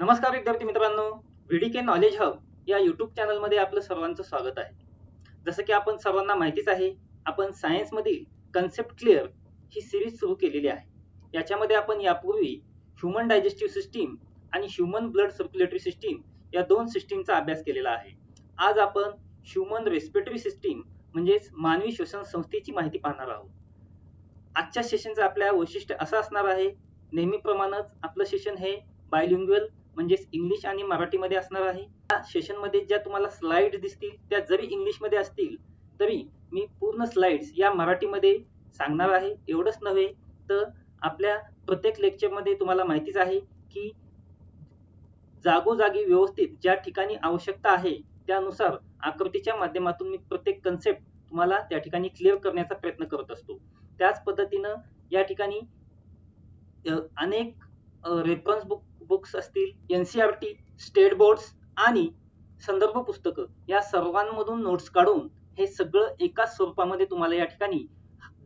नमस्कार विद्यार्थी मित्रांनो, व्हीडीके नॉलेज हब या यूट्यूब चॅनलमध्ये आपलं सर्वांचं स्वागत आहे. जसं की आपण सर्वांना माहितीच आहे, आपण सायन्समधील कन्सेप्ट क्लिअर ही सिरीज सुरू केलेली आहे. याच्यामध्ये आपण यापूर्वी ह्यूमन डायजेस्टिव्ह सिस्टीम आणि ह्यूमन ब्लड सर्क्युलेटरी सिस्टीम या दोन सिस्टीमचा अभ्यास केलेला आहे. आज आपण ह्यूमन रेस्पिरेटरी सिस्टीम म्हणजेच मानवी श्वसन संस्थेची माहिती पाहणार आहोत. आजच्या सेशनचं आपल्या वैशिष्ट्य असं असणार आहे, नेहमीप्रमाणेच आपलं सेशन हे बायलिंग्युअल म्हणजेच इंग्लिश आणि मराठीमध्ये असणार आहे. या सेशनमध्ये ज्या तुम्हाला स्लाइड्स दिसतील त्या जरी इंग्लिशमध्ये असतील तरी मी पूर्ण स्लाइड्स या मराठीमध्ये सांगणार आहे. एवढंच नव्हे तर आपल्या प्रत्येक लेक्चरमध्ये तुम्हाला माहितीच आहे की जागोजागी व्यवस्थित ज्या ठिकाणी आवश्यकता आहे त्यानुसार आकृतीच्या माध्यमातून मी प्रत्येक कन्सेप्ट तुम्हाला त्या ठिकाणी क्लिअर करण्याचा प्रयत्न करत असतो. त्याच पद्धतीनं या ठिकाणी अनेक रेफरन्स बुक्स असतील, एनसीईआरटी, स्टेट बोर्ड्स आणि संदर्भ पुस्तकं या सर्वांमधून नोट्स काढून हे सगळं एकाच स्वरूपामध्ये तुम्हाला या ठिकाणी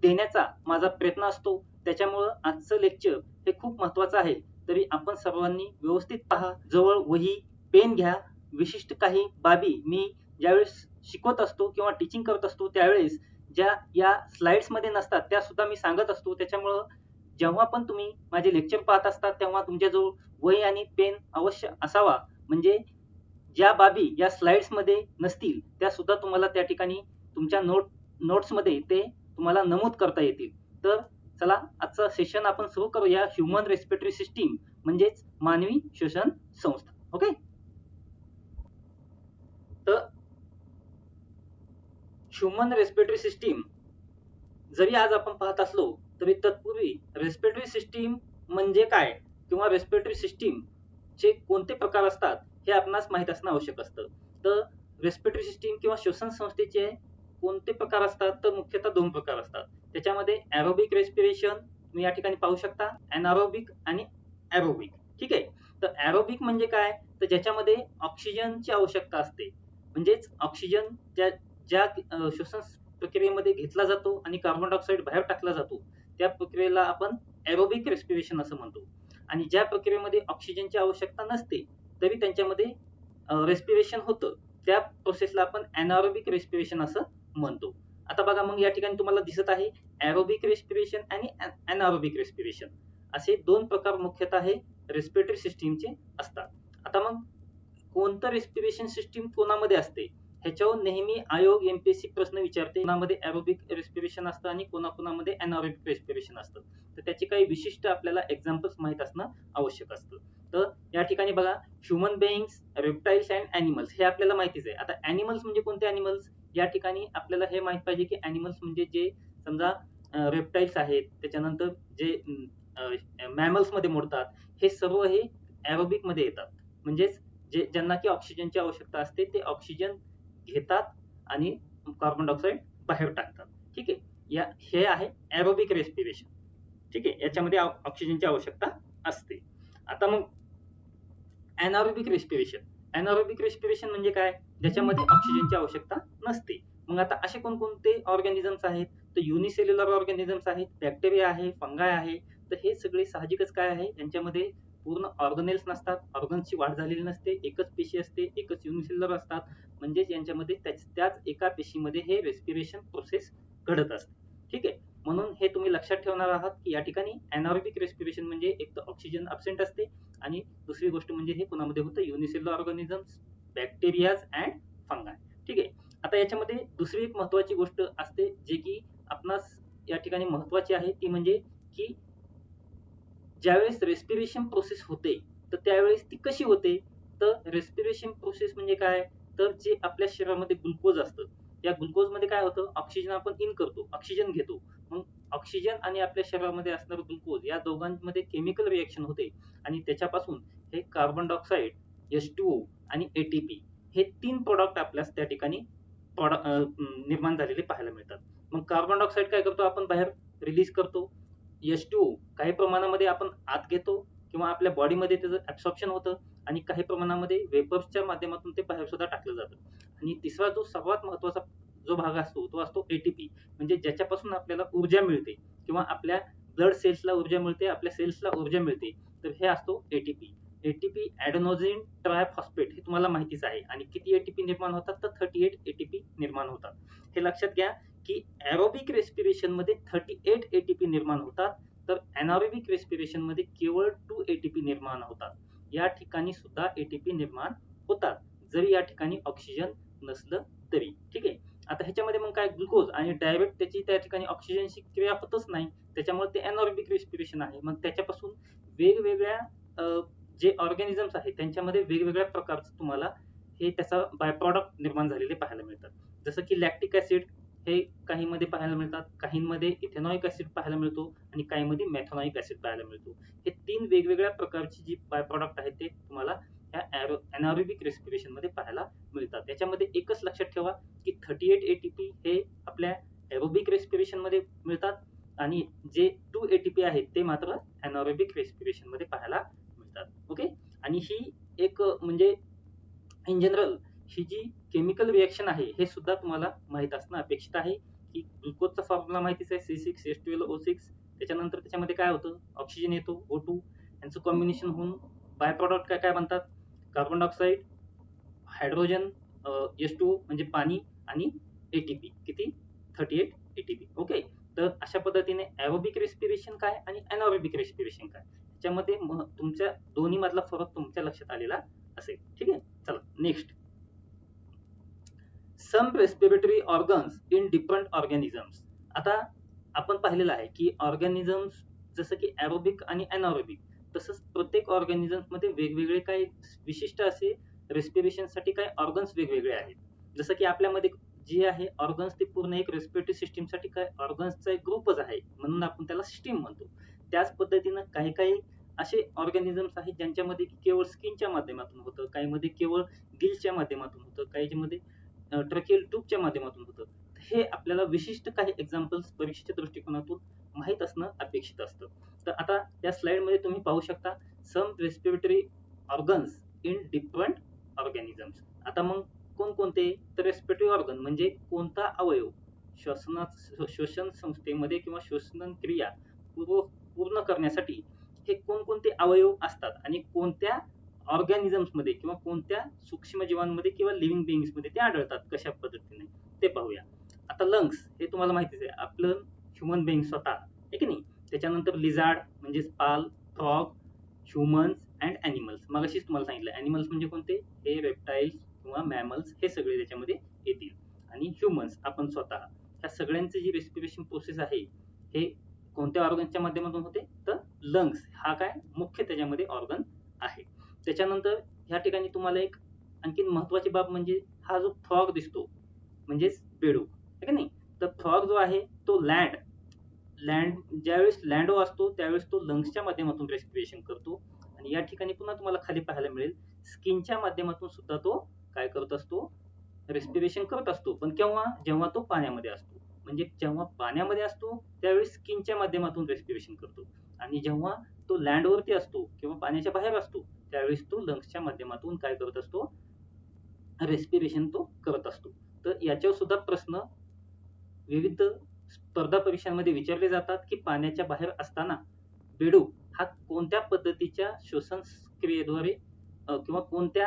देण्याचा माझा प्रयत्न असतो. त्याच्यामुळं आजचं लेक्चर हे खूप महत्वाचं आहे. तरी आपण सर्वांनी व्यवस्थित पहा, जवळ वही पेन घ्या. विशिष्ट काही बाबी मी ज्यावेळेस शिकवत असतो किंवा टीचिंग करत असतो त्यावेळेस ज्या या स्लाइड्स मध्ये नसतात त्या सुद्धा मी सांगत असतो. त्याच्यामुळं जेव्हा पण तुम्ही माझे लेक्चर पाहत असतात तेव्हा तुमच्याजवळ वही आणि पेन अवश्य असावा, म्हणजे ज्या बाबी या स्लाइड्स मध्ये नसतील त्या सुद्धा तुम्हाला त्या ठिकाणी तुमच्या नोट्समध्ये ते तुम्हाला नमूद करता येतील. तर चला आजचं सेशन आपण सुरू करूया. ह्यूमन रेस्पिरेटरी सिस्टीम म्हणजेच मानवी श्वसन संस्था. ओके, तर ह्यूमन रेस्पिरेटरी सिस्टीम जरी आज आपण पाहत असलो तरी तत्पूर्वी रेस्पिरेटरी सिस्टीम म्हणजे काय किंवा रेस्पिरेटरी सिस्टीम चे कोणते प्रकार असतात हे आपणास माहित असणं आवश्यक असतं. तर रेस्पिरेटरी सिस्टीम किंवा श्वसन संस्थेचे कोणते प्रकार असतात तर मुख्यतः दोन प्रकार असतात. त्याच्यामध्ये एरोबिक रेस्पिरेशन तुम्ही या ठिकाणी पाहू शकता, एनारोबिक आणि एरोबिक. ठीक आहे, तर एरोबिक म्हणजे काय तर ज्याच्यामध्ये ऑक्सिजनची आवश्यकता असते, म्हणजेच ऑक्सिजन ज्या श्वसन प्रक्रियेमध्ये घेतला जातो आणि कार्बन डायऑक्साईड बाहेर टाकला जातो त्या प्रक्रियेला आपण एरोबिक रेस्पिरेशन असं म्हणतो. आणि ज्या प्रक्रियेमध्ये ऑक्सिजनची आवश्यकता नसते तरी त्यांच्यामध्ये रेस्पिरेशन होतं त्या प्रोसेसला आपण एनारोबिक रेस्पिरेशन असं म्हणतो. आता बघा, मग या ठिकाणी तुम्हाला दिसत आहे एरोबिक रेस्पिरेशन आणि एनारोबिक रेस्पिरेशन असे दोन प्रकार मुख्यतः हे रेस्पिरेटरी सिस्टीमचे असतात. आता मग कोणतं रेस्पिरेशन सिस्टीम कोणामध्ये असते ह्याच्यावर नेहमी आयोग एमपीएससी प्रश्न विचारते. कोणामध्ये एरोबिक रेस्पिरेशन असतं आणि कोणाकोणामध्ये एनारोबिक रेस्पिरेशन असतं. तर त्याचे काही विशिष्ट आपल्याला एक्झाम्पल्स माहित असणं आवश्यक असतं. तर या ठिकाणी बघा, human beings, reptiles and animals हे आपल्याला माहितीच आहे. आता ॲनिमल्स म्हणजे कोणते ॲनिमल्स या ठिकाणी आपल्याला हे माहित पाहिजे की ॲनिमल्स म्हणजे जे समजा रेप्टाइल्स आहेत, त्याच्यानंतर जे मॅमल्स मध्ये मोडतात, हे सर्व हे एरोबिक मध्ये येतात. म्हणजेच ज्यांना की ऑक्सिजनची आवश्यकता असते ते ऑक्सिजन घेतात आणि कार्बन डायऑक्साईड बाहेर टाकतात. ठीक आहे, हे आहे एरोबिक रेस्पिरेशन. ठीक आहे, याच्यामध्ये ऑक्सिजनची आवश्यकता असते. आता मग एनारोबिक रेस्पिरेशन. एनारोबिक रेस्पिरेशन म्हणजे काय, ज्याच्यामध्ये ऑक्सिजनची आवश्यकता नसते. मग आता असे कोणकोणते ऑर्गॅनिझम्स आहेत तर युनिसेल्युलर ऑर्गॅनिझम्स आहेत, बॅक्टेरिया आहे, फंगाय आहे. तर हे सगळे साहजिकच काय आहे, यांच्यामध्ये पूर्ण ऑर्गनेल्स नसतात, ऑर्गन्सची वाढ झालेली नसते, एकच पेशी असते, एकच युनिसेल्युलर असतात. म्हणजेच यांच्यामध्ये त्याच एका पेशीमध्ये हे रेस्पिरेशन प्रोसेस घडत असते. ठीक आहे, म्हणून हे तुम्ही लक्षात ठेवणार आहात की या ठिकाणी एनारोबिक रेस्पिरेशन म्हणजे एक तर ऑक्सिजन अब्सेंट असते आणि दुसरी गोष्ट म्हणजे हे कोणामध्ये होतं, युनिसेल्युलर ऑर्गॅनिझम्स, बॅक्टेरियाज अँड फंगाय. ठीक आहे, आता याच्यामध्ये दुसरी एक महत्वाची गोष्ट असते जे की आपणास या ठिकाणी महत्वाची आहे, ती म्हणजे की ज्यावेळेस रेस्पिरेशन प्रोसेस होते तर त्यावेळेस ती कशी होते. तर रेस्पिरेशन प्रोसेस म्हणजे काय तर जे आपल्या शरीरामध्ये ग्लुकोज असतं, या ग्लुकोज मध्ये काय होतं, ऑक्सिजन आपण इन करतो, ऑक्सिजन घेतो. मग ऑक्सिजन आणि आपल्या शरीरामध्ये असणारं ग्लुकोज या दोघांमध्ये केमिकल रिएक्शन होते आणि त्याच्यापासून हे कार्बन डायऑक्साईड, H2O आणि ATP हे तीन प्रोडक्ट आपल्यास त्या ठिकाणी निर्माण झालेले पाहायला मिळतात. मग कार्बन डायऑक्साईड काय करतो, आपण बाहेर रिलीज करतो. H2O काही प्रमाणामध्ये आपण आत घेतो किंवा आपल्या बॉडीमध्ये त्याचं ऍब्सॉर्प्शन होतं आणि काही प्रमाणामध्ये वेपर्सच्या माध्यमातून ते बाहेर सुद्धा टाकलं जातं. आणि तिसरा जो सर्वात महत्वाचा जो भाग असतो तो असतो ATP, म्हणजे ज्याच्यापासून आपल्याला ऊर्जा मिळते किंवा आपल्या ब्लड सेल्सला ऊर्जा मिळते, आपल्या सेल्सला ऊर्जा मिळते. तर हे असतो ATP. एटीपी ॲडेनोसिन ट्रायफॉस्फेट हे तुम्हाला माहितीच आहे. आणि किती एटीपी निर्माण होतात? तर 38 एटीपी निर्माण होतात. हे लक्षात घ्या की एरोबिक रेस्पिरेशन मध्ये 38 एटीपी निर्माण होतात, तर एनारोबिक रेस्पिरेशन मध्ये केवळ 2 एटीपी निर्माण होतात. या ठिकाणी सुद्धा एटीपी निर्माण होतात, जरी या ठिकाणी ऑक्सिजन नसलं तरी. ठीक आहे. आता ह्याच्यामध्ये मग काय, ग्लुकोज आणि डायरेक्ट त्याची त्या ठिकाणी ऑक्सिजनची क्रिया होतच नाही, त्याच्यामुळे ते एनारोबिक रेस्पिरेशन आहे. मग त्याच्यापासून वेगवेगळ्या जे ऑर्गॅनिझम्स आहेत त्यांच्यामध्ये वेगवेगळ्या प्रकारचं तुम्हाला हे त्याचा बाय प्रॉडक्ट निर्माण झालेले पाहायला मिळतात. जसं की लॅक्टिक ऍसिड हे काहींमध्ये पाहायला मिळतात, काहींमध्ये इथेनॉइक ऍसिड पाहायला मिळतो आणि काहींमध्ये मेथनॉइक ऍसिड पाहायला मिळतो. हे 3 वेगवेगळ्या प्रकारची जी बाय प्रॉडक्ट आहेत ते तुम्हाला या एनारोबिक रेस्पिरेशन मध्ये पाहायला मिळतात. याच्यामध्ये एकच लक्षात ठेवा की 38 एटीपी हे आपल्या एरोबिक रेस्पिरेशन मध्ये मिळतात आणि जे 2 एटीपी आहेत ते मात्र एनारोबिक रेस्पिरेशन मध्ये पाहायला मिळतात. ओके. आणि ही एक म्हणजे इन जनरल ही जी केमिकल रिएक्शन आहे हे सुद्धा तुम्हाला माहित असणं अपेक्षित आहे. की ग्लुकोजचा फॉर्म्युला माहितीच आहे, C6H12O6. त्याच्यानंतर त्याच्यामध्ये काय होतं, ऑक्सिजन येतो O2, यांचं कॉम्बिनेशन होऊन बाय प्रॉडक्ट काय काय बनतात, कार्बन डायऑक्साईड, हायड्रोजन, H2O म्हणजे पाणी आणि एटीपी किती, 38 एटीपी. ओके. तर अशा पद्धतीने एरोबिक रेस्पिरेशन काय आणि एनारोबिक रेस्पिरेशन काय, त्याच्यामध्ये तुमच्या दोन्ही मधला फरक तुमच्या लक्षात आलेला असेल. ठीक आहे. चला next, some respiratory organs in different organisms. आता आपण पाहिलेलं आहे की ऑर्गॅनिझम्स जसं की एरोबिक आणि एनारोबिक, तसंच प्रत्येक ऑर्गॅनिझम्स मध्ये वेगवेगळे काही विशिष्ट असे रेस्पिरेशन साठी काही ऑर्गन्स वेगवेगळे आहेत. जसं की आपल्यामध्ये जे आहे ऑर्गन्स ते पूर्ण एक रेस्पिरेटरी सिस्टीम साठी काय ऑर्गन्सचा एक ग्रुपच आहे, म्हणून आपण त्याला सिस्टीम म्हणतो. त्याच पद्धतीनं काही काही असे ऑर्गॅनिझम्स आहेत ज्यांच्यामध्ये केवळ स्किनच्या माध्यमातून होतं, काहीमध्ये केवळ गिल्सच्या माध्यमातून होतं, काहीमध्ये ट्रकियल ट्यूबच्या माध्यमातून होतं. हे आपल्याला विशिष्ट काही एक्झाम्पल्स परीक्षेच्या दृष्टिकोनातून माहित असणं अपेक्षित असतं. तर आता त्या स्लाइड मध्ये तुम्ही पाहू शकता some respiratory organs in different organisms. आता मग कोणकोणते, तर रेस्पिरेटरी ऑर्गन म्हणजे कोणता अवयव श्वसन संस्थेमध्ये किंवा श्वसन क्रिया पूर्ण करण्यासाठी हे कोणकोणते अवयव असतात आणि कोणत्या ऑर्गॅनिझम्स मध्ये किंवा कोणत्या सूक्ष्मजीवांमध्ये किंवा लिव्हिंग बिंग्स मध्ये ते आढळतात, कशा पद्धतीने ते पाहूया. आता लंग्स हे तुम्हाला माहितीच आहे, आपलं ह्युमन बिंग स्वतः आहे की नाही. त्याच्यानंतर लिझार्ड म्हणजे पाल, फ्रॉग, ह्युमन्स अँड अॅनिमल्स. मगाशीच तुम्हाला सांगितलं अॅनिमल्स म्हणजे कोणते, हे रेप्टाइल्स किंवा मॅमल्स हे सगळे त्याच्यामध्ये येतील. आणि ह्युमन्स आपण स्वतः, ह्या सगळ्यांची जी रेस्पिरेशन प्रोसेस आहे हे कोणत्या ऑर्गनच्या माध्यमातून होते, तर लंग्स हा काय मुख्य त्याच्यामध्ये ऑर्गन आहे. त्याच्यानंतर ह्या ठिकाणी तुम्हाला एक आणखी महत्वाची बाब म्हणजे हा जो फ्रॉग दिसतो म्हणजेच बेडूक आहे की नाही, तर फ्रॉग जो आहे तो लँड ज्यावेळेस लँडो असतो त्यावेळेस तो लंग्सच्या माध्यमातून रेस्पिरेशन करतो. आणि या ठिकाणी पुन्हा तुम्हाला खाली पाहायला मिळेल स्किनच्या माध्यमातून सुद्धा तो काय करत असतो, रेस्पिरेशन करत असतो. पण केव्हा, जेव्हा तो पाण्यामध्ये असतो. म्हणजे जेव्हा पाण्यामध्ये असतो त्यावेळी स्किनच्या माध्यमातून रेस्पिरेशन करतो, आणि जेव्हा तो लँडवरती असतो किंवा पाण्याच्या बाहेर असतो त्यावेळेस तो लंग्सच्या माध्यमातून काय करत असतो, रेस्पिरेशन तो करत असतो. तर याच्यावर सुद्धा प्रश्न विविध स्पर्धा परीक्षांमध्ये विचारले जातात की पाण्याच्या बाहेर असताना बेडूक हा कोणत्या पद्धतीच्या श्वसन क्रियेद्वारे किंवा कोणत्या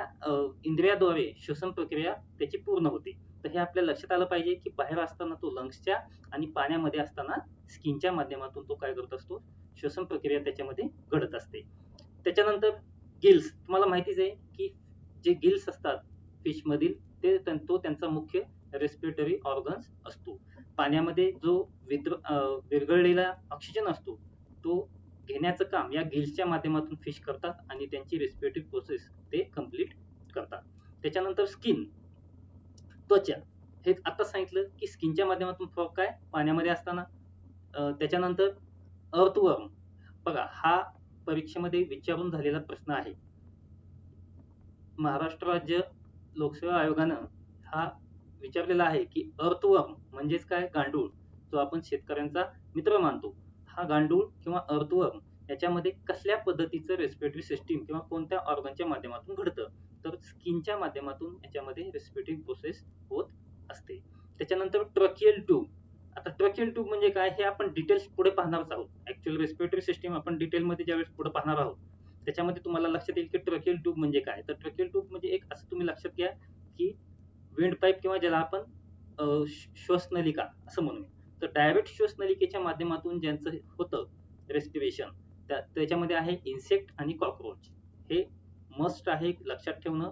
इंद्रियाद्वारे श्वसन प्रक्रिया त्याची पूर्ण होते. तर हे आपल्या लक्षात आलं पाहिजे की बाहेर असताना तो लंग्सच्या आणि पाण्यामध्ये असताना स्किनच्या माध्यमातून तो काय करत असतो, श्वसन प्रक्रिया त्याच्यामध्ये घडत असते. त्याच्यानंतर गिल्स, तुम्हाला माहितीच आहे की जे गिल्स असतात फिश मधील ते तो त्यांचा मुख्य रेस्पिरेटरी ऑर्गन्स असतो. पाण्यामध्ये जो विरघळलेला ऑक्सिजन असतो तो घेण्याचं काम या गिल्सच्या माध्यमातून फिश करतात आणि त्यांची रेस्पिरेटरी प्रोसेस ते कम्प्लीट करतात. त्याच्यानंतर स्किन, त्वचा, हे आता सांगितलं की स्किनच्या माध्यमातून फ्रॉग काय पाण्यामध्ये असताना. त्याच्यानंतर अर्थवर्म, बघा हा परीक्षेमध्ये विचारून झालेला प्रश्न आहे. महाराष्ट्र राज्य लोकसेवा आयोगानं हा विचारलेला आहे की अर्थवर्म म्हणजेच काय, गांडूळ, जो आपण शेतकऱ्यांचा मित्र मानतो. हा गांडूळ किंवा अर्थवर्म याच्यामध्ये कसल्या पद्धतीचं रेस्पिरेटरी सिस्टीम किंवा कोणत्या ऑर्गनच्या माध्यमातून घडतं, तर स्किनच्या माध्यमातून याच्यामध्ये रेस्पिरेटरी प्रोसेस होत असते. त्याच्यानंतर ट्रकियल ट्यूब. आता ट्रकियल ट्यूब म्हणजे काय हे आपण डिटेल्स पुढे पाहणारच आहोत. ऍक्च्युअल रेस्पिरेटरी सिस्टीम आपण डिटेलमध्ये ज्यावेळेस पुढे पाहणार आहोत त्याच्यामध्ये तुम्हाला लक्षात येईल की ट्रकेल ट्यूब म्हणजे काय. तर ट्रकेल ट्यूब म्हणजे एक असं तुम्ही लक्षात घ्या की विंड पाईप किंवा ज्याला आपण श्वासनलिका असं म्हणूया. तर डायरेक्ट श्वासनलिकेच्या माध्यमातून ज्यांचं होतं रेस्पिरेशन, त्याच्यामध्ये आहे इन्सेक्ट आणि कॉकरोच. हे मस्ट आहे लक्षात ठेवणं.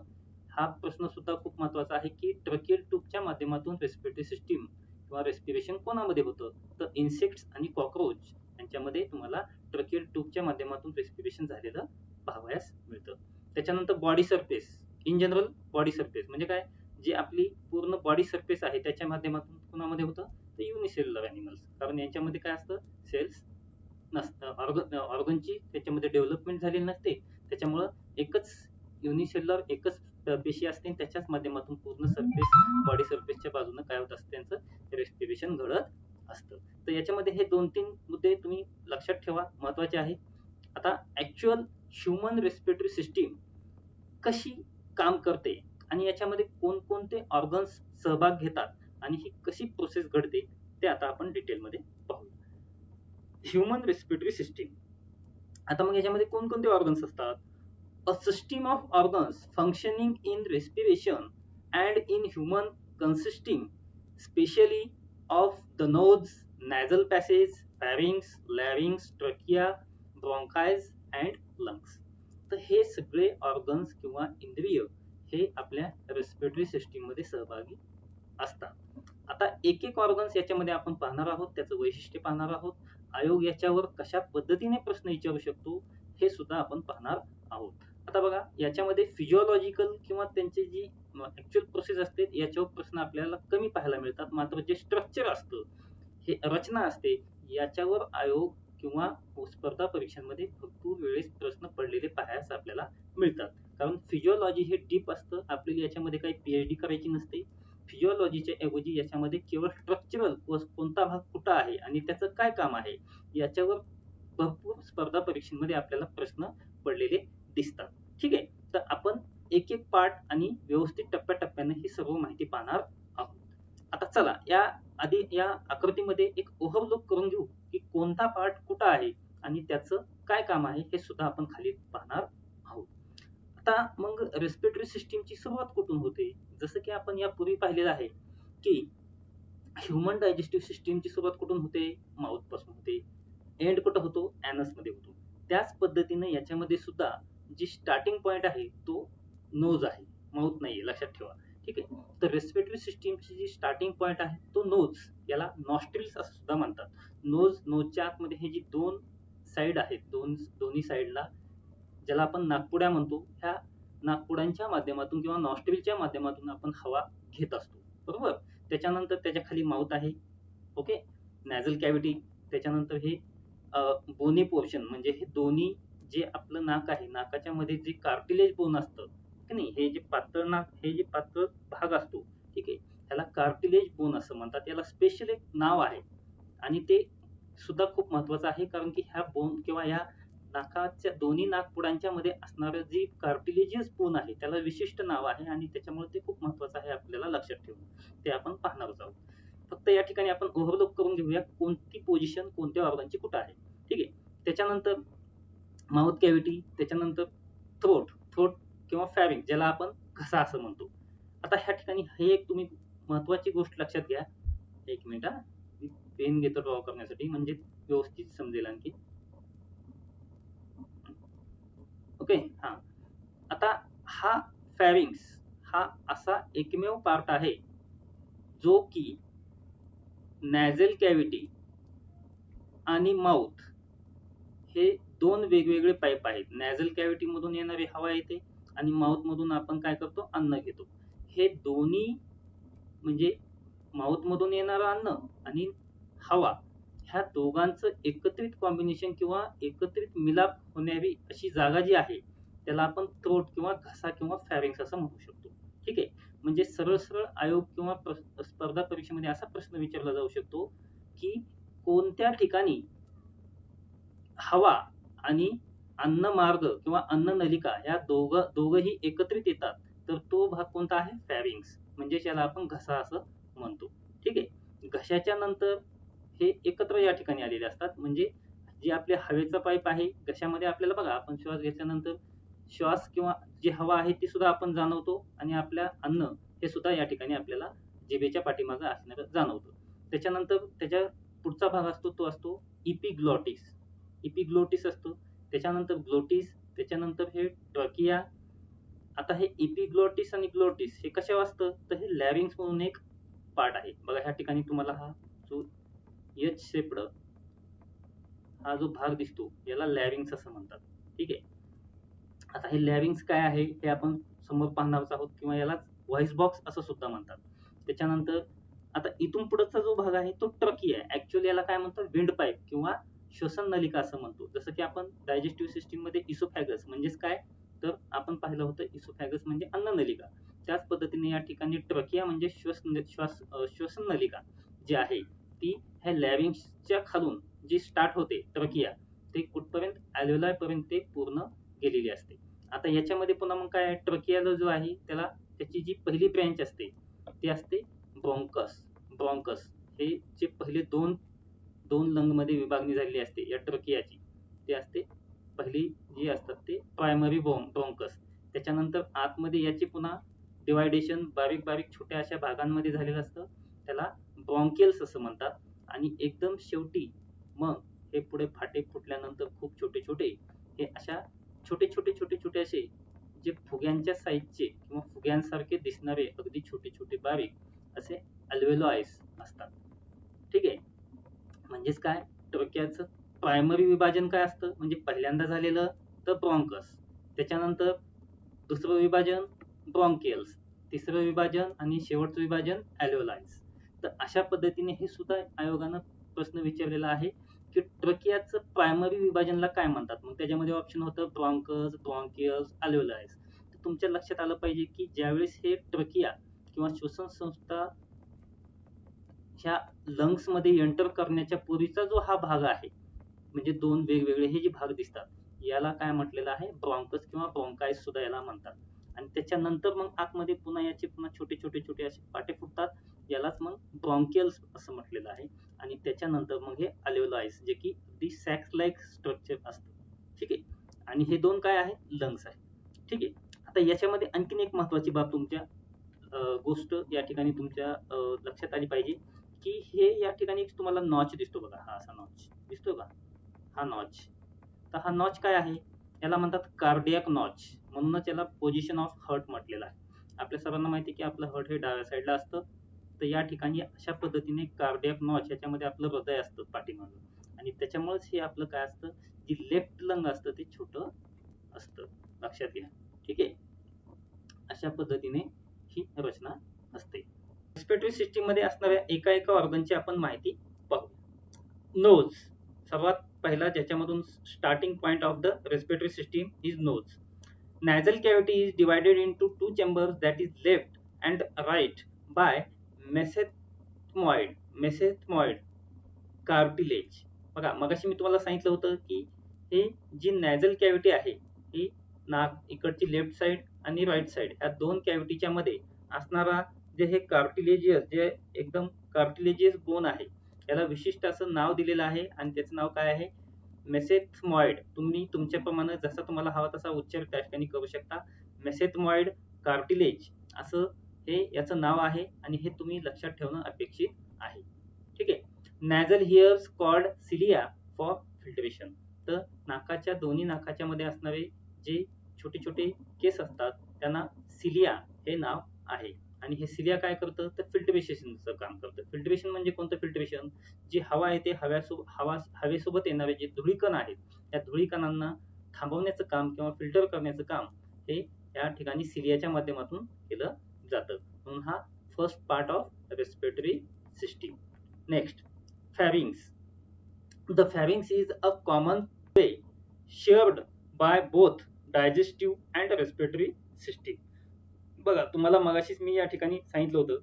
हा प्रश्न सुद्धा खूप महत्वाचा आहे की ट्रकेल ट्यूबच्या माध्यमातून रेस्पिरेटरी सिस्टीम किंवा रेस्पिरेशन कोणामध्ये होतं, तर इन्सेक्ट्स आणि कॉकरोच यांच्यामध्ये तुम्हाला ट्रकेल ट्यूबच्या माध्यमातून रेस्पिरेशन झालेलं पाहावयास मिळतं. त्याच्यानंतर body surface, in general body surface म्हणजे काय, जी आपली पूर्ण बॉडी सरफेस आहे त्याच्या माध्यमातून कोणामध्ये होतं, तर युनिसेल्युलर अॅनिमल्स. कारण यांच्यामध्ये काय असतं, सेल्स नसतं, ऑर्गनची त्याच्यामध्ये डेव्हलपमेंट झालेली नसते. त्याच्यामुळं एकच युनिसेल्युलर एकच पेशी असते आणि त्याच्याच माध्यमातून पूर्ण सरफेस, बॉडी सरफेसच्या बाजूने काय होत असतं, त्यांचं रेस्पिरेशन घडत असतं. तर याच्यामध्ये हे 2-3 मुद्दे तुम्ही लक्षात ठेवा, महत्वाचे आहे. आता ऍक्च्युअल ह्युमन रेस्पिरेटरी सिस्टीम कशी काम करते आणि याच्यामध्ये कोणकोणते ऑर्गन्स सहभाग घेतात आणि ही कशी प्रोसेस घडते, ते आता आपण डिटेलमध्ये पाहूया. Human respiratory system. आता मग याच्यामध्ये कोणकोणते ऑर्गन्स असतात? A system of organs functioning in respiration and in human consisting specially of the nose, nasal passage, pharynx, larynx, trachea, bronchis and lungs. तर हे सगळे ऑर्गन्स किंवा इंद्रिय हे आपल्या रेस्पिरेटरी सिस्टीम मध्ये सहभागी असतात. आता एक एक ऑर्गन्स याच्यामध्ये आपण पाहणार आहोत, त्याचं वैशिष्ट्य पाहणार आहोत. आयोग याच्यावर कशा पद्धतीने प्रश्न विचारू शकतो हे सुद्धा आपण पाहणार आहोत. आता बघा, याच्यामध्ये फिजिओलॉजिकल किंवा त्यांची जी ऍक्च्युअल प्रोसेस असते याच्यावर प्रश्न आपल्याला कमी पाहायला मिळतात. मात्र जे स्ट्रक्चर असतं, हे रचना असते, याच्यावर आयोग किंवा स्पर्धा परीक्षांमध्ये भरपूर वेळेस प्रश्न पडलेले पाहायला आपल्याला मिळतात. कारण फिजिओलॉजी हे डीप असतं, आपल्याला याच्यामध्ये काही पीएचडी करायची नसते. फिजिओलॉजीच्या ऐवजी याच्यामध्ये केवळ स्ट्रक्चरल कोणता भाग कुठं आहे आणि त्याचं काय काम आहे याच्यावर भरपूर स्पर्धा परीक्षांमध्ये आपल्याला प्रश्न पडलेले दिसतात. ठीक आहे, तर आपण एक एक पार्ट आणि व्यवस्थित टप्प्याटप्प्याने ही सर्व माहिती पाहणार आहोत. आता चला, या आधी या आकृतीमध्ये एक ओव्हरलुक करून घेऊ की कोणता पार्ट कुठं आहे आणि त्याचं काय काम आहे हे सुद्धा आपण खाली पाहणार आहोत. आता मग रेस्पिरेटरी सिस्टीमची सुरुवात कुठून होते? जसं की आपण यापूर्वी पाहिलेलं आहे की ह्युमन डायजेस्टिव्ह सिस्टीमची सुरुवात कुठून होते? माउथ पासून होते. एंड कुठं होतो? ॲनस मध्ये होतो. त्याच पद्धतीने याच्यामध्ये सुद्धा जी स्टार्टिंग पॉइंट आहे तो नोज आहे, माउथ नाहीये, लक्षात ठेवा. ठीक आहे, तर रेस्पिरेटरी सिस्टीमची जी स्टार्टिंग पॉइंट आहे तो नोज, याला नॉस्ट्रिल्स असं सुद्धा म्हणतात. नोजच्या आतमध्ये हे जी दोन साइड आहेत, दोन्ही साइडला ज्याला आपण नाकपुड्या म्हणतो, ह्या नाकपुड्यांच्या माध्यमातून किंवा नॉस्ट्रिलच्या माध्यमातून आपण हवा घेत असतो, बरोबर. त्याच्यानंतर त्याच्या खाली माउथ आहे, ओके, नॅझल कॅव्हिटी. त्याच्यानंतर हे बोनी पोर्शन म्हणजे हे दोन्ही जे आपलं नाक आहे, नाकाच्या मध्ये जे कार्टिलेज बोन असतं की नाही, हे जे पातळ नाक, हे जे पातळ भाग असतो, ठीक आहे, त्याला कार्टिलेज बोन असं म्हणतात. याला स्पेशल एक नाव आहे आणि ते सुद्धा खूप महत्वाचं आहे, कारण की ह्या बोन किंवा ह्या नाकाच्या दोन्ही नाकपुड्यांच्या मध्ये असणारं जी कार्टिलेजियस बोन आहे त्याला विशिष्ट नाव आहे आणि त्याच्यामुळे ते खूप महत्वाचं आहे आपल्याला लक्षात ठेवणं. ते आपण पाहणारच आहोत. फक्त या ठिकाणी आपण ओव्हरलुक करून घेऊया कोणती पोझिशन कोणत्या ऑर्गनची कुठं आहे. ठीक आहे, त्याच्यानंतर माउथ कॅव्हिटी, त्याच्यानंतर थ्रोट किंवा फॅरिंग ज्याला आपण घसा असं म्हणतो. आता ह्या ठिकाणी हे एक तुम्ही महत्वाची गोष्ट लक्षात घ्या. एक मिनिट हा, पेन घेतो ड्रॉ करण्यासाठी म्हणजे व्यवस्थित समजेल आणखी. ओके, हा. आता हा फॅरिंग्स हा असा एकमेव पार्ट आहे जो की नॅझल कॅव्हिटी आणि माउथ हे दोन वेगवेगळे पाईप आहेत. नॅझल कॅव्हिटी मधून येणारी हवा येते आणि माउथ मधून आपण काय करतो, अन्न घेतो. हे दोन्ही म्हणजे माउथ मधून येणारं अन्न आणि हवा, ह्या दोघांचं एकत्रित कॉम्बिनेशन किंवा एकत्रित मिलाप होणारी अशी जागा जी आहे त्याला आपण थ्रोट किंवा घसा किंवा फॅरिंग्स असं म्हणू शकतो. ठीक आहे, म्हणजे सरळ सरळ आयोग किंवा स्पर्धा परीक्षेमध्ये असा प्रश्न विचारला जाऊ शकतो की कोणत्या ठिकाणी हवा आणि अन्न मार्ग किंवा अन्न नलिका या दोघही एकत्रित येतात, तर तो भाग कोणता आहे, फॅरिंग्स, म्हणजे याला आपण घसा असं म्हणतो. ठीक आहे, घशाच्या नंतर हे एकत्र या ठिकाणी आलेले असतात, म्हणजे जे आपले हवेचा पाईप आहे घशामध्ये आपल्याला बघा आपण श्वास घेतल्यानंतर श्वास किंवा जी हवा आहे ती सुद्धा आपण जाणवतो आणि आपल्या अन्न हे सुद्धा या ठिकाणी आपल्याला जिभेच्या पाठीमागे असणारं जाणवतं. त्याच्यानंतर त्याच्या पुढचा भाग असतो तो असतो इपिग्लॉटिस. इपिग्लॉटिस असतो, त्याच्यानंतर ग्लोटिस, त्याच्यानंतर हे ट्रकिया. आता हे इपिग्लॉटिस आणि ग्लोटिस हे कशावर असतं तर हे लॅरिंग्स म्हणून एक पार्ट आहे. बघा ह्या ठिकाणी तुम्हाला हा जो एच शेप्ड हा जो भाग दिसतो याला लॅरिंग्स असं म्हणतात. ठीक आहे. आता हे लॅरिंग्स काय आहे हे आपण समोर पाहणारच आहोत किंवा याला व्हॉइस बॉक्स असं सुद्धा म्हणतात. त्याच्यानंतर आता इथून पुढचा जो भाग आहे तो ट्रकी आहे. ऍक्च्युअली याला काय म्हणतात विंड पाईप किंवा श्वसन नलिका असं म्हणतो. जसं की आपण डायजेस्टिव्ह सिस्टीम मध्ये इसोफॅगस म्हणजेच काय तर आपण पाहिलं होतं इसोफॅगस म्हणजे अन्न नलिका. त्याच पद्धतीने या ठिकाणी ट्रकिया म्हणजे श्वसन नलिका जी आहे ती ह्या लॅरिंग्सच्या खालून जी स्टार्ट होते ट्रकिया ते कुठपर्यंत अल्व्हेओलाई पर्यंत ते पूर्ण गेलेली असते. आता याच्यामध्ये पुन्हा मग काय ट्रकियाला जो आहे त्याला त्याची जी पहिली ब्रँच असते ती असते ब्रॉन्कस. ब्रॉन्कस हे जे पहिले दोन दोन लंग मध्ये विभागणी झालेली असते या ट्रकियाची ती असते पहिली जी असतात ते प्रायमरी ब्रॉन्कस. त्याच्यानंतर आतमध्ये याची पुन्हा डिवायडेशन बारीक बारीक छोट्या अशा भागांमध्ये झालेलं असतं त्याला ब्रॉन्कियल्स असं म्हणतात. आणि एकदम शेवटी मग हे पुढे फाटे फुटल्यानंतर खूप छोटे छोटे हे अशा छोटे छोटे छोटे छोटे असे जे फुग्यांच्या साईजचे किंवा फुग्यांसारखे दिसणारे अगदी छोटे छोटे बारीक असे अल्व्हेओलायस असतात. ठीक आहे. म्हणजेच काय ट्रकियाचं प्रायमरी विभाजन काय असतं म्हणजे पहिल्यांदा झालेलं तर ब्रॉन्कस, त्याच्यानंतर दुसरं विभाजन ब्रॉन्कियल्स, तिसरं विभाजन आणि शेवटचं विभाजन अल्व्हेओलायस. तर अशा पद्धतीने हे सुद्धा आयोगानं प्रश्न विचारलेला आहे की ट्रकियाचं प्रायमरी विभाजनला काय म्हणतात. मग त्याच्यामध्ये ऑप्शन होतं ब्रॉन्कस, ब्रॉन्कियल्स, अल्व्हेओलायस. तर तुमच्या लक्षात आलं पाहिजे की ज्यावेळेस हे ट्रकिया किंवा श्वसन संस्था ह्या लंग्स मध्ये एंटर करण्याच्या पूर्वीचा जो हा भाग आहे म्हणजे दोन वेगवेगळे हे जे भाग दिसतात याला काय म्हटलेलं आहे ब्रॉन्कस किंवा ब्रॉन्काइस सुद्धा याला म्हणतात. आणि त्याच्यानंतर मग आतमध्ये पुन्हा याचे पुन्हा छोटे छोटे छोटे असे पाटे फुटतात यालाच मग ब्रॉन्कियल्स असं म्हटलेलं आहे. आणि त्याच्यानंतर मग हे अल्व्हेओलायस जे की दी सॅक्स लाईक स्ट्रक्चर असतं. ठीक आहे. आणि हे दोन काय आहे लंग्स आहे. ठीक आहे. आता याच्यामध्ये आणखीन एक महत्वाची बाब तुमच्या गोष्ट या ठिकाणी तुमच्या लक्षात आली पाहिजे की हे या ठिकाणी तुम्हाला नॉच दिसतो बघा हा असा नॉच दिसतो का हा नॉच. तर हा नॉच काय आहे याला म्हणतात कार्डियाक नॉच म्हणूनच याला पोझिशन ऑफ हार्ट म्हटलेलं आहे. आपल्या सर्वांना माहिती आहे की आपलं हार्ट हे डाव्या साईडला असतं. तर या ठिकाणी अशा पद्धतीने कार्डियाक नॉच याच्यामध्ये आपलं हृदय असतं पाठीमागं आणि त्याच्यामुळेच हे आपलं काय असतं जी लेफ्ट लंग असतं ते छोटं असतं लक्षात घ्या. ठीक आहे. अशा पद्धतीने ही रचना असते. रेस्पिरेटरी सिस्टीम मध्ये असणाऱ्या एका एका ऑर्गनची आपण माहिती पाहू. नोज सर्वात पहिला ज्याच्यामधून starting point of the respiratory system is nose. Nasal cavity is divided into two chambers that is left and right by mesenteroid cartilage. बघा मगाशी मी तुम्हाला सांगितलं होतं की हे जी नॅझल कॅव्हिटी आहे ही नाक इकडची लेफ्ट साइड आणि राईट साइड या दोन कॅव्हिटीच्या मध्ये असणारा जे हे कार्टिलेजियस जे एकदम कार्टिलेजियस बोन आहे याला विशिष्ट असं नाव दिलेलं आहे आणि त्याचं नाव काय आहे मेसेथमॉइड. तुम्ही तुमच्याप्रमाणे जसा तुम्हाला हवा तसा उच्चार त्या ठिकाणी करू शकता. मेसेथमॉइड कार्टिलेज असं हे याचं नाव आहे आणि हे तुम्ही लक्षात ठेवणं अपेक्षित आहे. ठीक आहे. Nasal hairs called cilia for filtration. तर नाकाच्या दोन्ही नाकाच्या मध्ये असणारे जे छोटे छोटे केस असतात त्यांना सिलिया हे नाव आहे. आणि हे सिलिया काय करतं तर फिल्ट्रेशनचं काम करतं. फिल्ट्रेशन म्हणजे कोणतं फिल्ट्रेशन जी हवा आहे ते हवेसोबत येणारे जे धुळीकण आहेत त्या धुळीकणांना थांबवण्याचं काम किंवा फिल्टर करण्याचं काम हे या ठिकाणी सिलियाच्या माध्यमातून केलं जातं. म्हणून हा first part of respiratory system. Next pharynx. The pharynx is a common way shared by both digestive and respiratory system. बघा तुम्हाला मगाशीच मी या ठिकाणी सांगितलं होतं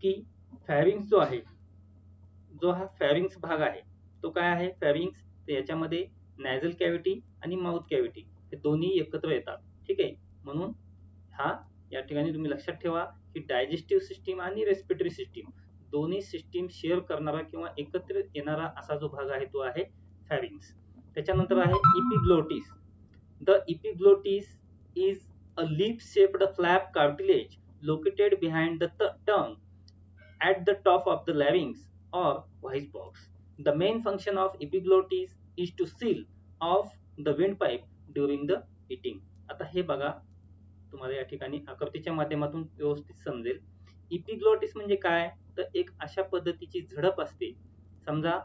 की फॅरिंग्स जो आहे जो हा फॅरिंग्स भाग आहे तो काय आहे फॅरिंग्स तर याच्यामध्ये नॅझल कॅव्हिटी आणि माउथ कॅव्हिटी हे दोन्ही एकत्र येतात. ठीक आहे. म्हणून हा या ठिकाणी तुम्ही लक्षात ठेवा की डायजेस्टिव्ह सिस्टीम आणि रेस्पिरेटरी सिस्टीम दोन्ही सिस्टीम शेअर करणारा किंवा एकत्र येणारा असा जो भाग आहे तो आहे फॅरिंग्स. त्याच्यानंतर आहे epiglottis. The epiglottis is a lip shaped flap cartilage located behind the tongue at the top of the larynx or voice box. The main function of epiglottis is to seal off the windpipe during the eating. आता हे बघा, तुम्हाला या ठिकाणी आकृतीच्या माध्यमातून व्यवस्थित समजेल. इपिग्लोटिस म्हणजे काय, तर एक अशा पद्धतीची झडप असते. समजा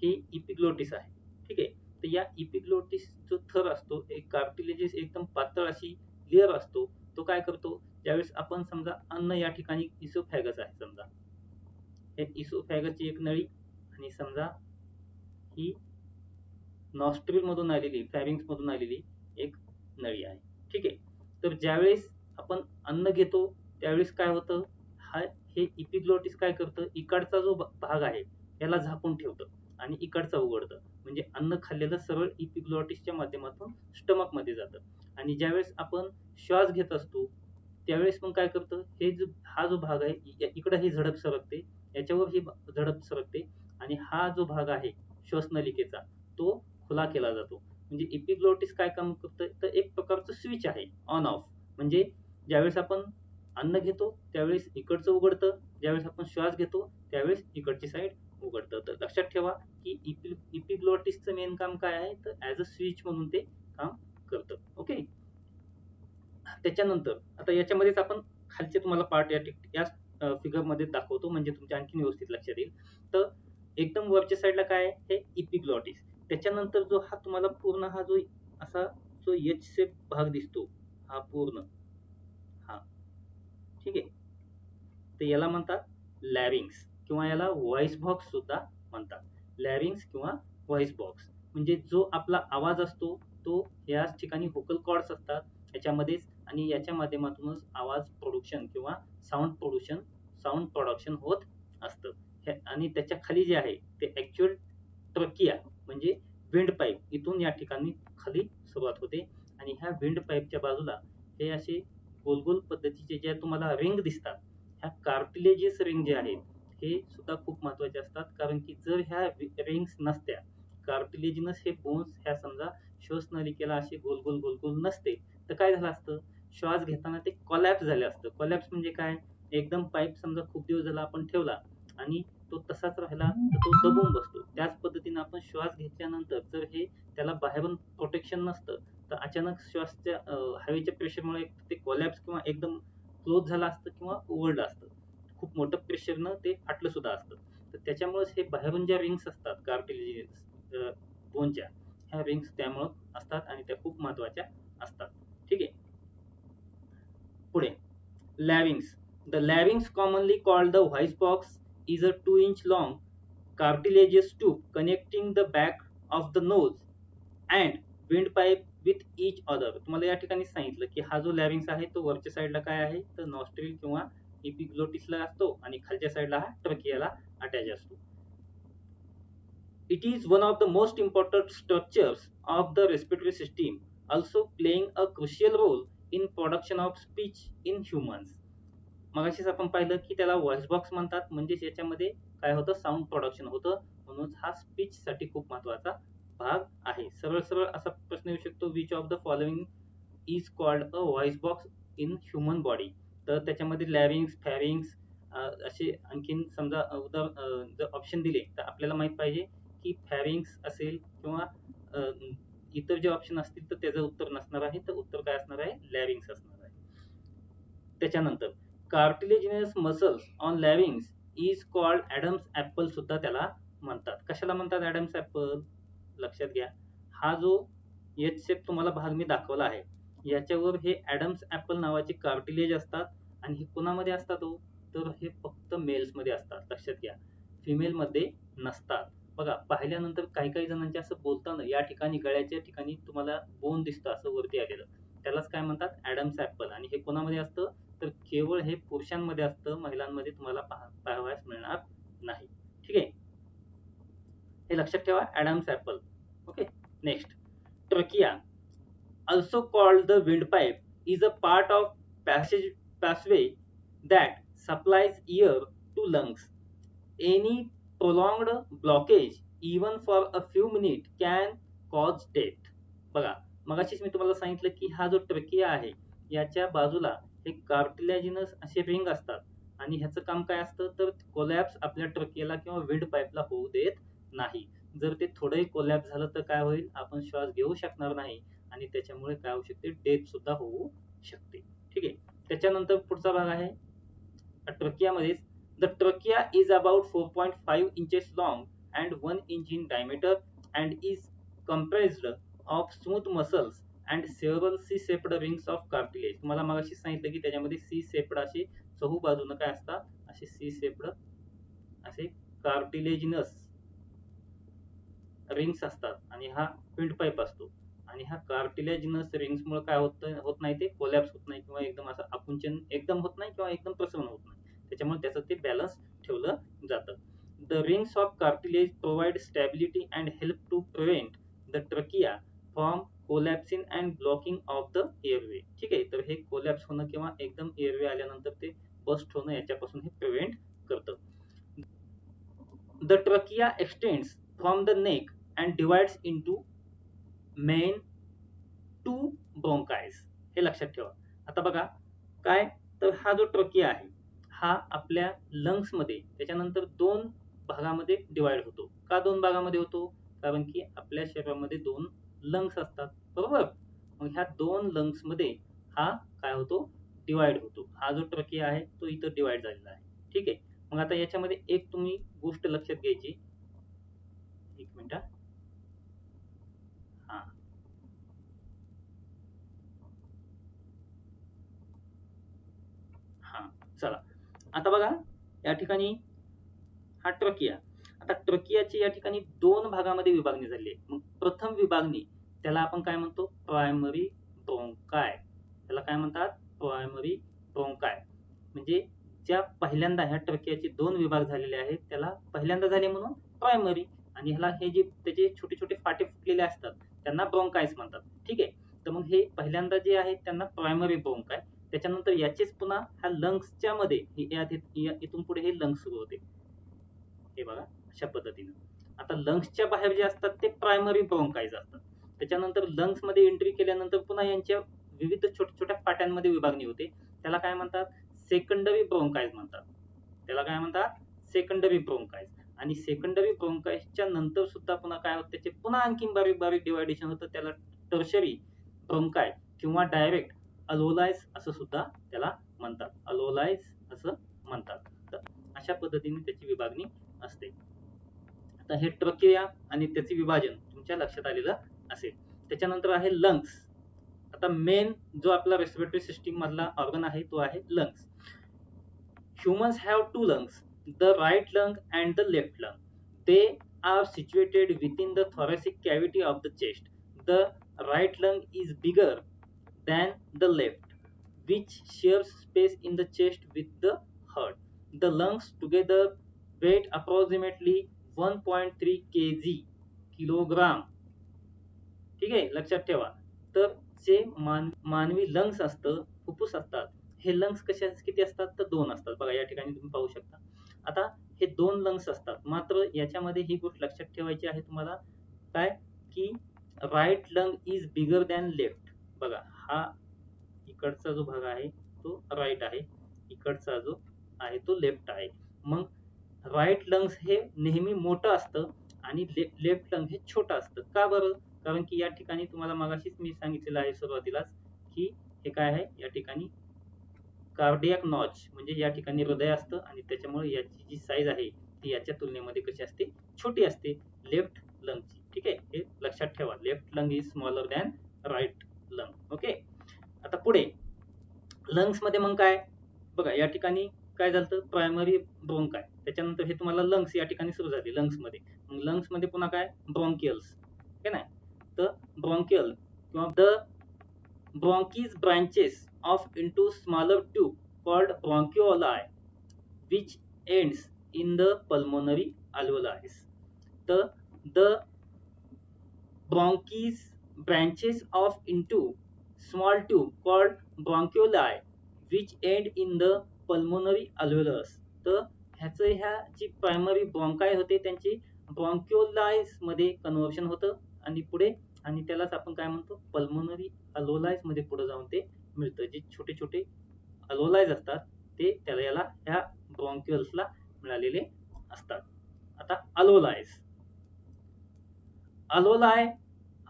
ही इपिग्लोटिस आहे, ठीक आहे. तर या इपिग्लोटिस जो थर असतो, एक कार्टिलेजेस एकदम पातळ अशी लेअर असतो. तो काय करतो, ज्यावेळेस आपण समजा अन्न या ठिकाणी इसोफॅगस आहे, समजा हे इसोफॅगसची एक नळी आणि समजा ही नॉस्ट्रिल मधून आलेली, फॅरिंग्स मधून आलेली एक नळी आहे, ठीक आहे. तर ज्यावेळेस आपण अन्न घेतो त्यावेळेस काय होतं, हे इपिग्लोटिस काय करतं, इकडचा जो भाग आहे याला झाकून ठेवतं आणि इकडचा उघडतं. म्हणजे अन्न खाल्लेलं सरळ इपिग्लोटिसच्या माध्यमातून स्टमक मध्ये जातं. आणि ज्यावेळेस आपण श्वास घेत असतो त्यावेळेस मग काय करतं, हा जो भाग आहे इकडे ही झडप सरकते, याच्यावर ही झडप सरकते आणि हा जो भाग आहे श्वासनलिकेचा तो खुला केला जातो. म्हणजे इपिग्लोटिस काय काम करतं, तर एक प्रकारचं स्विच आहे ऑन ऑफ. म्हणजे ज्यावेळेस आपण अन्न घेतो त्यावेळेस इकडचं उघडतं, ज्यावेळेस आपण श्वास घेतो त्यावेळेस इकडची साईड उघडतं. तर लक्षात ठेवा की इपिग्लोटिसचं मेन काम काय आहे, तर ऍज अ स्विच म्हणून ते काम करतं. ओके. त्याच्यानंतर आता याच्यामध्येच आपण खालचे तुम्हाला पार्ट या फिगर मध्ये दाखवतो, म्हणजे तुमच्या आणखी व्यवस्थित लक्षात येईल. तर एकदम वरच्या साईडला काय आहे, हे इपिग्लोटिस. त्याच्यानंतर जो हा तुम्हाला पूर्ण हा जो असा जो एच शेप भाग दिसतो, हा पूर्ण हा, ठीक आहे. तर याला म्हणतात लॅरिंग्स किंवा याला व्हॉइस बॉक्स सुद्धा म्हणतात. लॅरिंग्स किंवा व्हॉइस बॉक्स म्हणजे जो आपला आवाज असतो तो याच ठिकाणी व्होकल कॉर्ड्स असतात याच्यामध्येच, आणि याच्या माध्यमातूनच आवाज प्रोडक्शन किंवा साऊंड प्रोडक्शन होत असतं. आणि त्याच्या खाली जे आहे ते ऍक्च्युअल ट्रकिया म्हणजे विंड पाईप, इथून या ठिकाणी खाली सुरुवात होते. आणि ह्या विंड पाईपच्या बाजूला हे असे गोल गोल पद्धतीचे ज्या तुम्हाला रिंग दिसतात, ह्या कार्टिलेजियस रिंग जे आहेत हे सुद्धा खूप महत्वाचे असतात. कारण की जर ह्या रिंग्स नसत्या, कार्टिलेजिनस हे बोन्स ह्या समजा श्वासनलिकेला असे गोल गोल गोल गोल नसते, तर काय झालं असतं, श्वास घेताना ते कोलॅप्स झालं असतं. कोलॅप्स म्हणजे काय, एकदम पाईप समजा खूप दिवस झाला आपण ठेवला आणि तो तसाच राहिला तर तो दबून बसतो. त्याच पद्धतीने आपण श्वास घेतल्यानंतर जर हे त्याला बाहेरून प्रोटेक्शन नसतं तर अचानक श्वासच्या हवेच्या प्रेशरमुळे ते कोलॅप्स किंवा एकदम क्लोज झालं असतं किंवा उघडलं असतं. खूप मोठं प्रेशरनं ते फाटलं सुद्धा असतं. तर त्याच्यामुळेच हे बाहेरून ज्या रिंग्स असतात कार्टिलेजियस बोनच्या, ह्या रिंग्स त्यामुळं असतात आणि त्या खूप महत्वाच्या असतात. ठीक आहे. पुढे larynx. The larynx commonly called the voice box is a 2 inch long cartilaginous tube connecting the back of the nose and windpipe with each other. तुम्हाला या ठिकाणी सांगितलं की हा जो लॅरिंग्स आहे तो वरच्या साईडला काय आहे, तर नॉस्ट्रिल किंवा इपिग्लोटिसला असतो आणि खालच्या साईडला हा ट्रकियाला अटॅच असतो. It is one of the most important structures of the respiratory system, also playing a crucial role in production of speech in humans. मगाशीच आपण पाहिलं की त्याला व्हॉइस बॉक्स म्हणतात, म्हणजेच याच्यामध्ये काय होतं, साऊंड प्रोडक्शन होतं. म्हणून हा स्पीच साठी खूप महत्वाचा भाग आहे. सरळ सरळ असा प्रश्न येऊ शकतो, which of the following is called a voice box in human body. तर त्याच्यामध्ये लॅरिंग्स, फॅरिंग्स असे आणखीन समजा जर ऑप्शन दिले तर आपल्याला माहित पाहिजे की फॅरिंग्स असेल किंवा इतर जे ऑप्शन असतील तर त्याचं उत्तर नसणार आहे, तर उत्तर काय असणार आहे, लॅरिंग्स असणार आहे. त्याच्यानंतर cartilaginous muscles on larynx is called Adam's apple सुद्धा त्याला म्हणतात. कशाला म्हणतात ॲडम्स ऍपल, लक्षात घ्या. हा जो एच शेप तुम्हाला भाग मी दाखवला आहे याच्यावर हे ॲडम्स ऍपल नावाचे कार्टिलेज असतात. आणि हे कोणामध्ये असतात हो, तर हे फक्त मेल्स मध्ये असतात. लक्षात घ्या, फिमेल मध्ये नसतात. बघा, पाहिल्यानंतर काही काही जणांचे असं बोलताना या ठिकाणी गळ्याच्या ठिकाणी तुम्हाला बोन दिसतं असं वरती आलेलं, त्यालाच काय म्हणतात, ॲडम्स ऍपल. आणि हे कोणामध्ये असतं, तर केवळ हे पुरुषांमध्ये असतं, महिलांमध्ये तुम्हाला पाहावयास मिळणार नाही. ठीक आहे, हे लक्षात ठेवा, Adams apple. Okay. Next, trachea, also called the windpipe, is a part of passageway that supplies air to lungs. Any prolonged blockage even for a few minute can cause death. बघा, मगाशीच मी तुम्हाला सांगितलं की हा जो ट्रकिया आहे याच्या बाजूला हे कार्टिलॅजिनस असे रिंग असतात आणि ह्याचं काम काय असतं तर कोलॅप्स आपल्या ट्रकियाला किंवा विंड पाईपला होऊ देत नाही. जर ते थोडंही कोलॅप्स झालं तर काय होईल, आपण श्वास घेऊ शकणार नाही आणि त्याच्यामुळे काय होऊ शकते, डेथ सुद्धा होऊ शकते. ठीक आहे. त्याच्यानंतर पुढचा भाग आहे ट्रकियामध्येच. The trachea is about 4.5 inches long and 1 inch in diameter and is comprised of smooth muscles and several C-shaped rings of cartilage. तुम्हाला मगाशी सांगितलं की त्याच्यामध्ये C-shaped असे चहू बाजूनं काय असतात, असे C-shaped असे कार्टिलेजिनस रिंग्स असतात आणि हा विंड पाईप असतो आणि ह्या कार्टिलेजिनस रिंग्स मुळे काय होत नाही, ते कोलॅप्स होत नाही किंवा एकदम असं आकुंचन एकदम होत नाही किंवा एकदम प्रसरण होत नाही. त्याच्यामुळे त्याचं ते बॅलन्स ठेवलं जातं. The rings of cartilage provide stability and help to prevent the trachea from collapsing and blocking of the airway. ठीक आहे. तर हे कोलॅप्स होणं किंवा एकदम एअरवे आल्यानंतर ते बस्ट होणं याच्यापासून हे प्रिव्हेंट करतं. The trachea extends from the neck and divides into main two bronchis. हे लक्षात ठेवा. आता बघा काय, तर हा जो ट्रकिया आहे हा आपल्या लंग्स मध्ये त्याच्यानंतर दोन भागामध्ये डिवाइड होतो. का दोन भागामध्ये होतो, कारण की आपल्या शरीरामध्ये दोन लंग्स असतात, बरोबर. मग ह्या दोन लंग्स मध्ये हा काय होतो, डिवाइड होतो. हा जो ट्रकिया आहे तो इथं डिवाइड झालेला आहे. ठीक आहे. मग आता याच्यामध्ये एक तुम्ही गोष्ट लक्षात घ्यायची, एक मिनिट. हा चला, आता बघा या ठिकाणी हा ट्रकिया. आता ट्रकियाची या ठिकाणी दोन भागामध्ये विभागणी झाली आहे. मग प्रथम विभागणी त्याला आपण काय म्हणतो, प्रायमरी ब्रोंकाय. त्याला काय म्हणतात, प्रायमरी ब्रोंकाय. म्हणजे ज्या पहिल्यांदा ह्या ट्रकियाचे दोन विभाग झालेले आहेत त्याला पहिल्यांदा झाले म्हणून प्रायमरी, आणि ह्याला हे जे त्याचे छोटे छोटे फाटे फुटलेले असतात त्यांना ब्रोंकायस म्हणतात. ठीक आहे. तर मग हे पहिल्यांदा जे आहेत त्यांना प्रायमरी ब्रोंकाय. त्याच्यानंतर याचेच पुन्हा ह्या लंग्सच्या मध्ये इथून पुढे हे लंग्स सुरू होते. हे बघा अशा पद्धतीने. आता लंग्सच्या बाहेर जे असतात ते प्रायमरी ब्रोंकाइज असतात. त्याच्यानंतर लंग्स मध्ये एंट्री केल्यानंतर पुन्हा यांच्या विविध छोट्या छोट्या फाट्यांमध्ये विभागणी होते. त्याला काय म्हणतात, सेकंडरी ब्रोंकाइज म्हणतात. त्याला काय म्हणतात, सेकंडरी ब्रोंकाइज. आणि सेकंडरी ब्रोंकाइजच्या नंतर सुद्धा पुन्हा काय होतं, त्याचे पुन्हा आणखी बारीक बारीक डिवायडेशन होतं. त्याला टर्शरी ब्रोंकाय किंवा डायरेक्ट अलोलाइज असं सुद्धा त्याला म्हणतात. अलोलाइज असं म्हणतात. तर अशा पद्धतीने त्याची विभागणी असते. आता हे ट्रकिया आणि त्याचे विभाजन तुमच्या लक्षात आलेलं असेल. त्याच्यानंतर आहे लंग्स. आता मेन जो आपला रेस्पिरेटरी सिस्टीम मधला ऑर्गन आहे तो आहे lungs. Humans have two lungs, the right lung and the left lung. They are situated within the thoracic cavity of the chest. The right lung is bigger than the left, which shares space in the chest with the heart. The lungs together weight approximately 1.3 kg kilogram. ठीक आहे, लक्षात ठेवा. तर जे मानवी lungs असतं, फुफ्फुस असतात, हे लंग्स किती असतात तर दोन असतात. बघा या ठिकाणी तुम्ही पाहू शकता. आता हे दोन लंग्स असतात, मात्र याच्यामध्ये ही गोष्ट लक्षात ठेवायची आहे तुम्हाला, काय की right lung is bigger than left. बघा हा इकडचा जो भाग आहे तो राईट आहे, इकडचा जो आहे तो लेफ्ट आहे. मग राईट लंग्स हे नेहमी मोठं असतं आणि लेफ्ट लंग हे छोटं असतं. का बरं, कारण की या ठिकाणी तुम्हाला मगाशीच मी सांगितलेलं आहे सुरुवातीलाच की हे काय आहे, या ठिकाणी कार्डियाक नॉच म्हणजे या ठिकाणी हृदय असतं आणि त्याच्यामुळे याची जी साईज आहे ती याच्या तुलनेमध्ये कशी असते, छोटी असते लेफ्ट लंगची. ठीक आहे, हे लक्षात ठेवा. Left lung is smaller than right lung. Okay. आता पुढे लंग्स मध्ये मग काय, बघा या ठिकाणी काय झालं, प्रायमरी ब्रोंकाय. त्याच्यानंतर हे तुम्हाला लंग्स या ठिकाणी सुरू झाले लंग्स मध्ये. मग लंग्स मध्ये पुन्हा काय, ब्रॉन्कियल्स. ओके ना. तर ब्रॉन्कियल किंवा the bronchi branches off into smaller tube called bronchioli which ends in the pulmonary alveoli. The bronchies branches off into small tube called bronchioli which end in the pulmonary alveolus. तर ह्या जी primary ब्रॉन्काय होते त्यांची ब्रॉन्क्युलाइज मध्ये conversion होतं आणि पुढे, आणि त्यालाच आपण काय म्हणतो, पल्मोनरी अलोलाइज मध्ये पुढे जाऊन ते मिळतं. जे छोटे छोटे अलोलाइज असतात ते याला ह्या ब्रॉन्क्युल्सला मिळालेले असतात. आता अलोलाई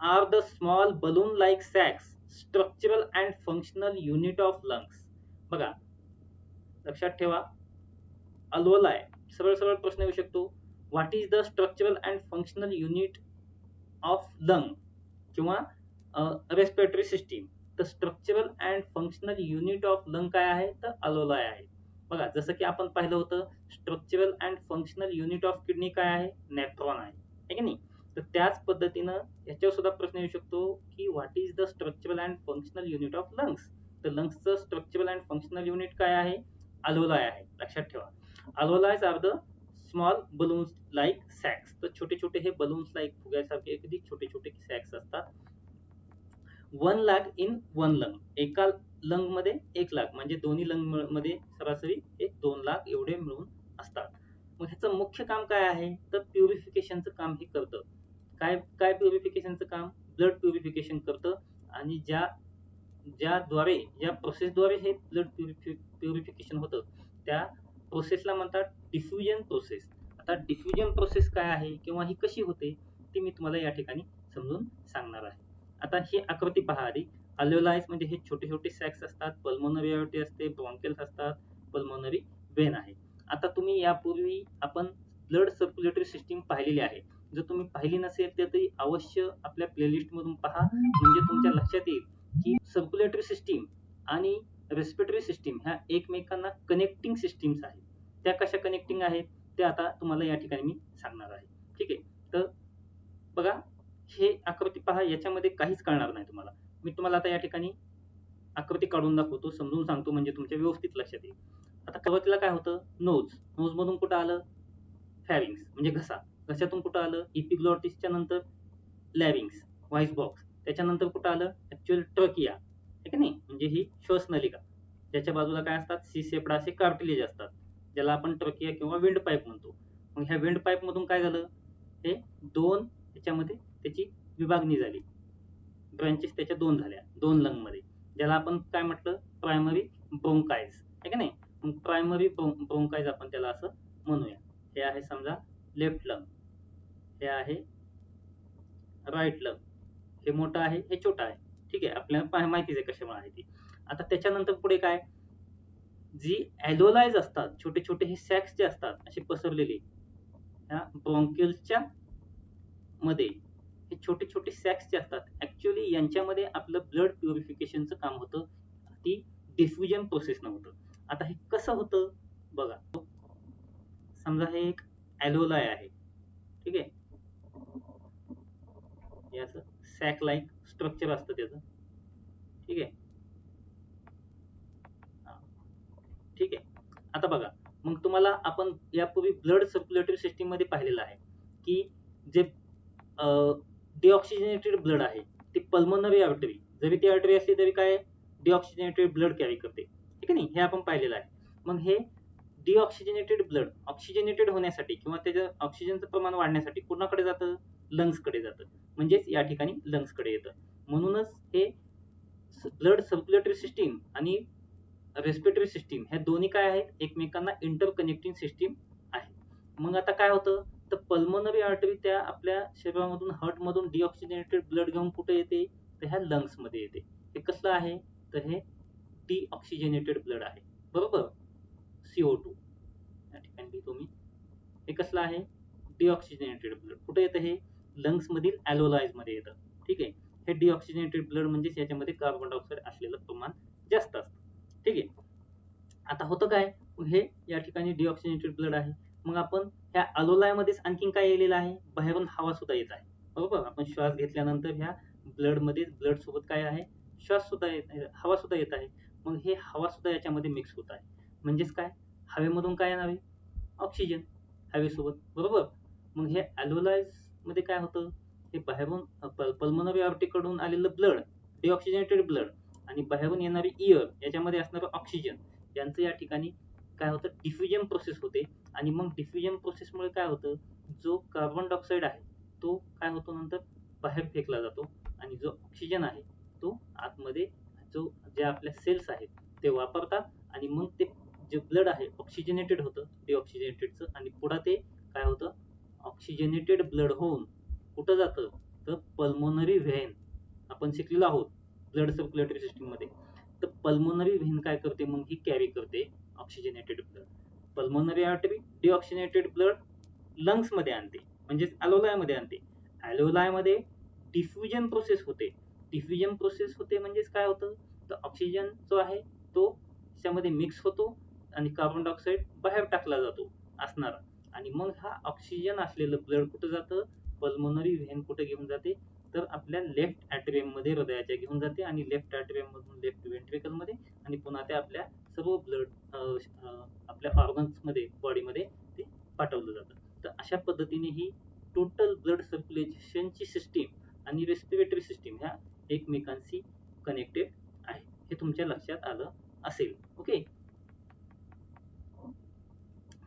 are the small balloon like sacs, structural and functional unit of lungs. बघा, लक्षात ठेवा, अलोलाई सरळ सरळ प्रश्न येऊ शकतो, what is the structural and functional unit of lung किंवा रेस्पिरेटरी सिस्टीम. तर structural and functional unit of lung काय आहे, तर अलोलाई आहे. बघा, जसं की आपण पाहिलं होतं, structural and functional unit of kidney काय आहे, नेफ्रॉन आहे की नाही. तर त्याच पद्धतीनं याच्यावर सुद्धा प्रश्न येऊ शकतो की what is the structural and functional unit of lungs. तर लंग्सचं स्ट्रक्चरल अँड फंक्शनल युनिट काय आहे, अलोलाई आहे. लक्षात ठेवा, alveoli are the small balloons like sacs. तर छोटे छोटे हे बलून्स लाईक फुग्यासारखे अगदी छोटे छोटे सॅक्स असतात. 1 लाख इन 1 लंग, एका लंग मध्ये 1 लाख, म्हणजे दोन्ही लंग मध्ये सरासरी 2 लाख एवढे मिळून असतात. मग ह्याचं मुख्य काम काय आहे, तर प्युरिफिकेशनचं काम हे करतं. काय प्युरिफिकेशनचं काम, ब्लड प्युरिफिकेशन करतं. आणि ज्या प्रोसेसद्वारे हे ब्लड प्युरिफिकेशन होतं त्या प्रोसेसला म्हणतात डिफ्युजन प्रोसेस. आता डिफ्युजन प्रोसेस काय आहे किंवा ही कशी होते ती मी तुम्हाला या ठिकाणी समजून सांगणार आहे. आता ही आकृती पहा आधी. अल्व्हेओलाइज म्हणजे हे छोटे छोटे सॅक्स असतात, पल्मोनरी आर्टरी असते, ब्रॉन्किल्स असतात, पल्मोनरी वेन आहे. आता तुम्ही यापूर्वी आपण ब्लड सर्क्युलेटरी सिस्टीम पाहिलेली आहे. जर तुम्ही पाहिली नसेल तर ती अवश्य आपल्या प्लेलिस्ट मधून पहा, म्हणजे तुमच्या लक्षात येईल की सर्क्युलेटरी सिस्टीम आणि रेस्पिरेटरी सिस्टीम ह्या एकमेकांना कनेक्टिंग सिस्टीम्स आहेत. त्या कशा कनेक्टिंग आहेत ते आता तुम्हाला या ठिकाणी मी सांगणार आहे. ठीक आहे, तर बघा, हे आकृती पहा, याच्यामध्ये काहीच कळणार नाही तुम्हाला. मी तुम्हाला आता या ठिकाणी आकृती काढून दाखवतो, समजून सांगतो, म्हणजे तुमच्या व्यवस्थित लक्षात येईल. आता सुरुवातीला काय होतं, नोज मधून कुठं आलं, फॅरिंग्स म्हणजे घसा, घशातून कुठं आलं, इपिग्लॉटिसच्या नंतर लॅरिंग्स, व्हॉइस बॉक्स, त्याच्यानंतर कुठं आलं, ऍक्च्युअल ट्रकिया, ठीक आहे नाही, म्हणजे ही श्वासनलिका. त्याच्या बाजूला काय असतात, सी सेप्डा असे कार्टिलेज असतात, ज्याला आपण ट्रकिया किंवा विंड पाईप म्हणतो. मग ह्या विंड पाईप मधून काय झालं, हे दोन त्याच्यामध्ये त्याची विभागणी झाली, ब्रँचेस त्याच्या 2 झाल्या, 2 लंग मध्ये, ज्याला आपण काय म्हटलं, प्रायमरी ब्रोंकाइज, आहे का नाही. मग प्रायमरी ब्रोंकाइज आपण त्याला असं म्हणूया. हे आहे समजा लेफ्ट लंग, हे आहे राईट लंग, हे मोठं आहे, हे छोटं आहे. ठीक आहे, आपल्याला माहितीच आहे कशामुळे आहे ती. आता त्याच्यानंतर पुढे काय, जी अल्व्हेओलाइज असतात, छोटे छोटे हे सॅक्स जे असतात असे पसरलेले, ह्या ब्रॉन्क्युल्सच्या मध्ये हे छोटे छोटे सॅक्स जे असतात, ऍक्च्युअली यांच्यामध्ये आपलं ब्लड प्युरिफिकेशनचं काम होतं, ती डिफ्युजन प्रोसेस नव्हतं. आता हे कसं होतं बघा, समजा हे एक अल्व्हेओलाई आहे, ठीक आहे, याचं सॅक लाईक स्ट्रक्चर असतं त्याचं, ठीक आहे. ठीक आहे, आता बघा, मग तुम्हाला आपण यापूर्वी ब्लड सर्क्युलेटरी सिस्टीम मध्ये पाहिलेलं आहे की जे डिऑक्सिजनेटेड ब्लड आहे ती पल्मोनरी आर्टरी, जरी ती आर्टरी असली तरी काय डिऑक्सिजनेटेड ब्लड कॅरी करते, ठीक आहे नाही, हे आपण पाहिलेलं आहे. मग हे डिऑक्सिजनेटेड ब्लड ऑक्सिजनेटेड होण्यासाठी किंवा त्याचं ऑक्सिजनचं प्रमाण वाढण्यासाठी कुणाकडे जातं, लंग्सकडे जातं, म्हणजेच या ठिकाणी लंग्सकडे येतं. म्हणूनच हे ब्लड सर्क्युलेटरी सिस्टीम आणि रेस्पिरेटरी सिस्टीम ह्या दोन्ही काय आहेत, एकमेकांना इंटरकनेक्टिंग सिस्टीम आहे. मग आता काय होतं, तर पल्मोनरी आर्टरी त्या आपल्या शरीरामधून हार्ट मधून डिऑक्सिजनेटेड ब्लड घेऊन कुठे येते, तर ह्या लंग्स मध्ये येते. हे कसलं आहे, तर हे डिऑक्सिजनेटेड ब्लड आहे, बरोबर, CO2 या ठिकाणी लिहितो मी. हे कसलं आहे, डिऑक्सिजनेटेड ब्लड. कुठे येतं, हे लंग्स मधील अल्व्हेओलाइज मध्ये येतं. ठीक आहे, हे डिऑक्सिजनेटेड ब्लड म्हणजेच याच्यामध्ये कार्बन डायऑक्साईड असलेलं प्रमाण जास्त असतं. ठीक आहे, आता होतं काय, हे या ठिकाणी डिऑक्सिजनेटेड ब्लड आहे. मग आपण ह्या अल्व्हेओलाई मध्येच आणखीन काय येलेलं आहे, बाहेरून हवा सुद्धा येत आहे, बरोबर. आपण श्वास घेतल्यानंतर ह्या ब्लड सोबत काय आहे, श्वास सुद्धा येत आहे, हवा सुद्धा येत आहे. मग हे हवा सुद्धा याच्यामध्ये मिक्स होत आहे, म्हणजेच काय, हवेमधून काय येणार आहे, ऑक्सिजन हवेसोबत, बरोबर. मग हे अल्व्हेओलाइज मध्ये काय होतं, हे बाहेरून पल्मोनरी आर्टरीकडून आलेलं ब्लड, डिऑक्सिजनेटेड ब्लड, आणि बाहेरून येणारी एअर, याच्यामध्ये असणारं ऑक्सिजन, यांचं या ठिकाणी काय होतं, डिफ्युजन प्रोसेस होते. आणि मग डिफ्युजन प्रोसेसमुळे काय होतं, जो कार्बन डायऑक्साईड आहे तो काय होतो नंतर बाहेर फेकला जातो आणि जो ऑक्सिजन आहे तो आतमध्ये जे आपल्या सेल्स आहेत ते वापरतात आणि मग ते जे ब्लड आहे ऑक्सिजनेटेड होतं डिऑक्सिजनेटेडचं आणि पुढे ते काय होतं ऑक्सिजनेटेड ब्लड होऊन कुठं जातं तर पल्मोनरी व्हेन आपण शिकलेलो आहोत ब्लड सर्क्युलेटरी सिस्टीम मध्ये. तर पल्मोनरी व्हेन काय करते मग ही कॅरी करते oxygenated blood. Pulmonary artery deoxygenated blood lungs मध्ये आणते म्हणजेच अलोलाय मध्ये आणते. अलोलाय मध्ये डिफ्युजन प्रोसेस होते. डिफ्युजन प्रोसेस होते म्हणजेच काय होतं तर ऑक्सिजन जो आहे तो त्यामध्ये मिक्स होतो आणि कार्बन डायऑक्साईड बाहेर टाकला जातो असणारा आणि मग हा ऑक्सिजन असलेलं ब्लड कुठं जातं पल्मोनरी व्हेन कुठे घेऊन जाते तर आपल्या लेफ्ट ॲट्रियम मध्ये हृदयाच्या घेऊन जाते आणि लेफ्ट ॲट्रियम मधून लेफ्ट वेंट्रिकल मध्ये आणि पुन्हा ते आपल्या सर्व ब्लड आपल्या ऑर्गन्स मध्ये बॉडीमध्ये ते पाठवलं जातं. तर अशा पद्धतीने ही टोटल ब्लड सर्क्युलेशनची सिस्टीम आणि रेस्पिरेटरी सिस्टीम ह्या एकमेकांशी कनेक्टेड आहे. हे तुमच्या लक्षात आलं असेल. ओके.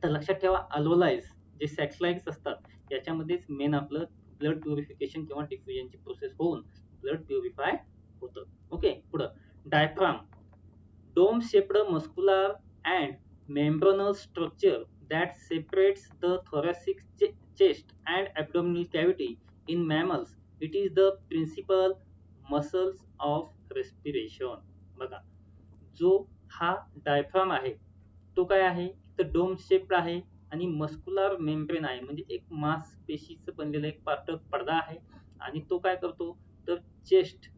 तर लक्षात ठेवा अलोलाइज जे सॅक्सलाइड्स असतात याच्यामध्येच मेन आपलं ब्लड प्युरिफिकेशन किंवा डिफ्युजनची प्रोसेस होऊन ब्लड प्युरिफाय होतं. ओके. पुढं diaphragm dome shaped muscular and membranous structure that separates the thoracic chest and abdominal cavity in mammals. It is the principal muscles of respiration. बघा जो हा diaphragm आहे तो काय आहे तर डोम शेप्ड आहे आणि मस्क्युलर मेम्ब्रेन आहे म्हणजे एक मांसपेशीचं बनलेला एक पातळ पडदा आहे आणि तो काय करतो तर चेस्ट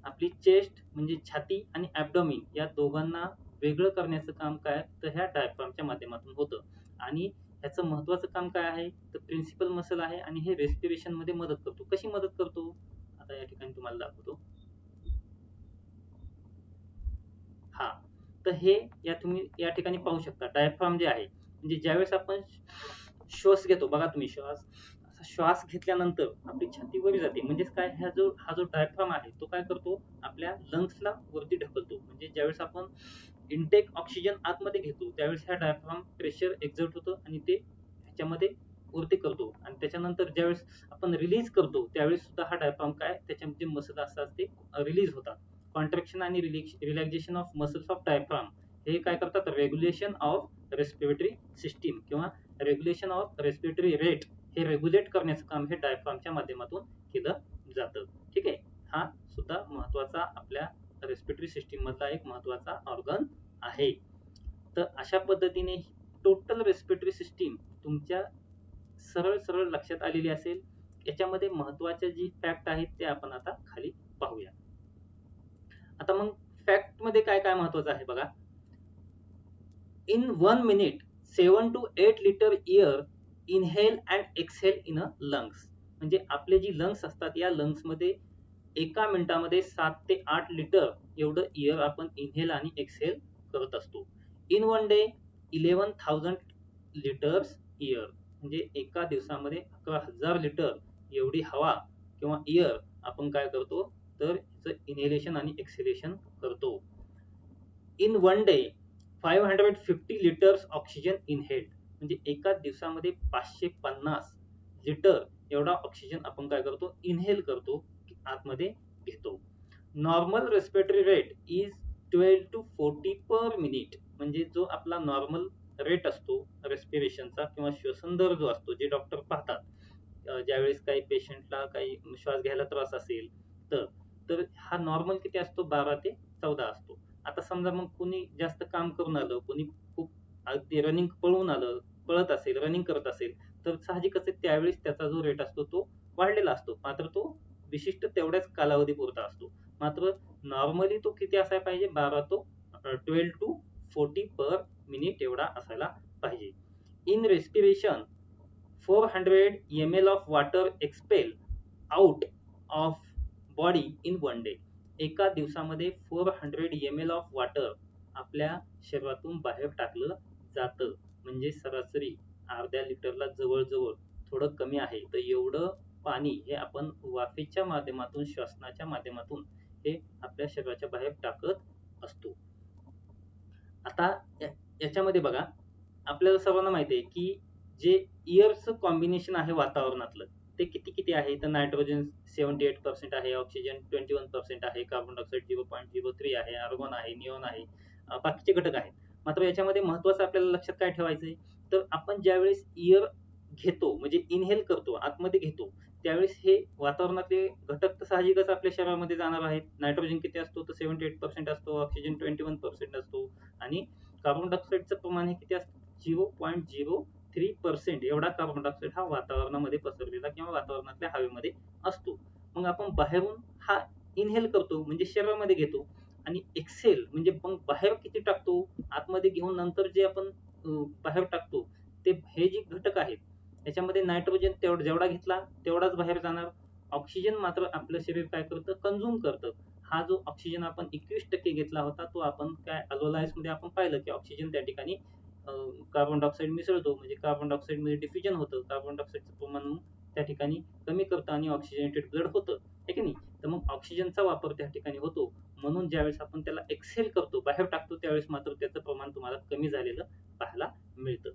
आपली चेस्ट म्हणजे छाती आणि ॲब्डोमिन या दोघांना वेगळं करण्याचं काम काय तर ह्या डायफ्रामच्या माध्यमातून होतं आणि ह्याचं महत्वाचं काम काय आहे तर प्रिन्सिपल मसल आहे आणि हे रेस्पिरेशन मध्ये मदत करतो. कशी मदत करतो आता या ठिकाणी तुम्हाला दाखवतो. हा तर हे तुम्ही या ठिकाणी पाहू शकता डायफ्राम जे आहे म्हणजे ज्यावेळेस आपण श्वास घेतो बघा तुम्ही श्वास घेतल्यानंतर आपली छाती वरी जाते म्हणजेच काय हा जो डायफ्राम आहे तो काय करतो आपल्या लंग्सला वरती ढकलतो म्हणजे ज्यावेळेस आपण इनटेक ऑक्सिजन आतमध्ये घेतो त्यावेळेस ह्या डायफ्राम प्रेशर एक्झर्ट होतं आणि ते ह्याच्यामध्ये वरती करतो आणि त्याच्यानंतर ज्यावेळेस आपण रिलीज करतो त्यावेळेस सुद्धा हा डायफ्राम काय त्याच्यामध्ये मसल असतात ते रिलीज होतात. कॉन्ट्रॅक्शन आणि relaxation of muscles of diaphragm हे काय करतात रेग्युलेशन ऑफ रेस्पिरेटरी सिस्टीम किंवा रेग्युलेशन ऑफ रेस्पिरेटरी रेट हे रेग्युलेट करण्याचं काम हे डायफ्रामच्या माध्यमातून केलं जातं. ठीक आहे. हा सुद्धा महत्वाचा आपल्या रेस्पिरेटरी सिस्टीम मधला एक महत्वाचा ऑर्गन आहे. तर अशा पद्धतीने टोटल रेस्पिरेटरी सिस्टीम तुमच्या सरळ सरळ लक्षात आलेली असेल. याच्यामध्ये महत्वाच्या जी फॅक्ट आहेत ते आपण आता खाली पाहूया. आता मग फॅक्ट मध्ये काय काय महत्वाचं आहे बघा. In 1 minute 7 to 8 liter air inhale and exhale in a lungs म्हणजे आपले जी लंग्स असतात या लंग्स मध्ये एका मिनिटामध्ये 7 ते 8 लिटर एवढं एअर आपण इनहेल आणि एक्सहेल करत असतो. इन 1 डे 11,000 लिटर्स एअर म्हणजे एका दिवसामध्ये 11,000 लिटर एवढी हवा किंवा एअर आपण काय करतो तर इनहेलेशन आणि एक्सहेलेशन करतो. In 1 day 550 litres oxygen inhaled म्हणजे एका दिवसामध्ये 550 लिटर एवढा ऑक्सिजन आपण काय करतो इनहेल करतो आतमध्ये घेतो. Normal respiratory rate is 12 to 40 per minute म्हणजे जो आपला नॉर्मल रेट असतो रेस्पिरेशनचा किंवा श्वसन दर जो असतो जे डॉक्टर पाहतात ज्यावेळेस काही पेशंटला काही श्वास घ्यायला त्रास असेल तर हा नॉर्मल किती असतो 12 ते 14 असतो. आता समजा मग कोणी जास्त काम करून आलं कोणी खूप अगदी रनिंग पळत असेल रनिंग करत असेल तर साहजिकच त्यावेळेस त्याचा जो रेट असतो तो वाढलेला असतो मात्र तो विशिष्ट तेवढ्याच कालावधीपुरता असतो. मात्र नॉर्मली तो किती असायला पाहिजे 12 to 40 पर मिनिट एवढा असायला पाहिजे. In respiration 400 ml of water expel out of body in 1 day एका दिवसामध्ये 400 ml ऑफ वॉटर आपल्या शरीरातून बाहेर टाकलं जातं म्हणजे सरासरी अर्ध्या लिटरला जवळजवळ थोडं कमी आहे. तर एवढं पाणी हे आपण वाफेच्या माध्यमातून श्वसनाच्या माध्यमातून हे आपल्या शरीराच्या बाहेर टाकत असतो. आता याच्यामध्ये बघा आपल्याला सर्वांना माहिती आहे की जे एअरचं कॉम्बिनेशन आहे वातावरणातलं ते किती किती आहे, तर नायट्रोजन 78% आहे, ऑक्सिजन 21% आहे, कार्बन डायऑक्साईड 0.03 आहे, आर्गॉन आहे, निऑन आहे, बाकीचे घटक आहेत. मात्र याच्यामध्ये महत्वाचं आपल्याला लक्षात काय ठेवायचंय, तर आपण ज्यावेळेस एअर घेतो म्हणजे इनहेल करतो, आतमध्ये घेतो, त्यावेळेस हे वातावरणातले घटक तर साहजिकच आपल्या शरीरामध्ये जाणार आहेत. नायट्रोजन किती असतो, तर 78% असतो, ऑक्सिजन 21% असतो आणि कार्बन डायऑक्साईडचं प्रमाण हे किती असतं, 0.03% एवढा कार्बन डायऑक्साईड हा वातावरणामध्ये पसरलेला किंवा वातावरणातल्या हवेमध्ये असतो. मग आपण बाहेरून हा इनहेल करतो म्हणजे शरीरामध्ये घेतो आणि एक्सेल म्हणजे मग बाहेर किती टाकतो, आतमध्ये घेऊन नंतर जे आपण बाहेर टाकतो, ते हे जे घटक आहेत त्याच्यामध्ये नायट्रोजन जेवढा घेतला तेवढाच बाहेर जाणार. ऑक्सिजन मात्र आपलं शरीर काय करतं, कंझ्युम करतं. हा जो ऑक्सिजन आपण 21% घेतला होता, तो आपण काय अल्व्होलायसमध्ये आपण पाहिलं की ऑक्सिजन त्या ठिकाणी कार्बन डायऑक्साईड मिसळतो, म्हणजे कार्बन डायऑक्साईडमध्ये डिफ्युजन होतं. कार्बन डायऑक्साईडचं प्रमाण मग त्या ठिकाणी कमी करतं आणि ऑक्सिजनेटेड ब्लड होतं, आहे की नाही? तर मग ऑक्सिजनचा वापर त्या ठिकाणी होतो. म्हणून ज्यावेळेस आपण त्याला एक्सहेल करतो, बाहेर टाकतो, त्यावेळेस मात्र त्याचं प्रमाण तुम्हाला कमी झालेलं पाहायला मिळतं.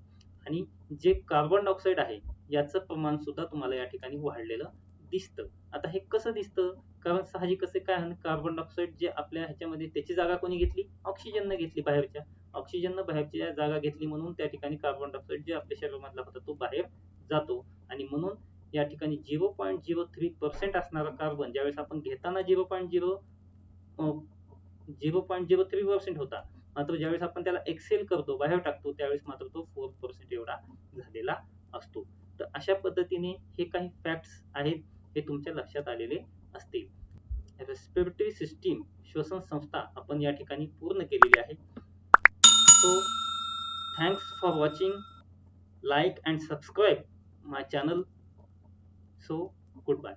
आणि जे कार्बन डायऑक्साईड आहे, याचं प्रमाण सुद्धा तुम्हाला या ठिकाणी वाढलेलं दिसतं. आता हे कसं दिसतं? कारण साहजिकच आहे, काय आहे, कार्बन डायऑक्साईड जे आपल्या ह्याच्यामध्ये त्याची जागा कोणी घेतली? ऑक्सिजननं घेतली बाहेरच्या. ऑक्सिजननं बाहेरची जागा घेतली म्हणून त्या ठिकाणी कार्बन डायऑक्साईड जे आपल्या शरीरामधला होता तो बाहेर जातो आणि म्हणून या ठिकाणी 0.03% असणारा कार्बन ज्यावेळेस आपण घेताना 0.03% होता. मात्र ज्यावेळेस आपण त्याला एक्सेल करतो, बाहेर टाकतो, त्यावेळेस मात्र तो 4% एवढा झालेला असतो. तर अशा पद्धतीने हे काही फॅक्ट्स आहेत, हे तुमच्या लक्षात आलेले असतील. रेस्पिरेटरी सिस्टीम श्वसन संस्था आपण या ठिकाणी पूर्ण केलेली आहे. So thanks for watching, like and subscribe my channel. So goodbye.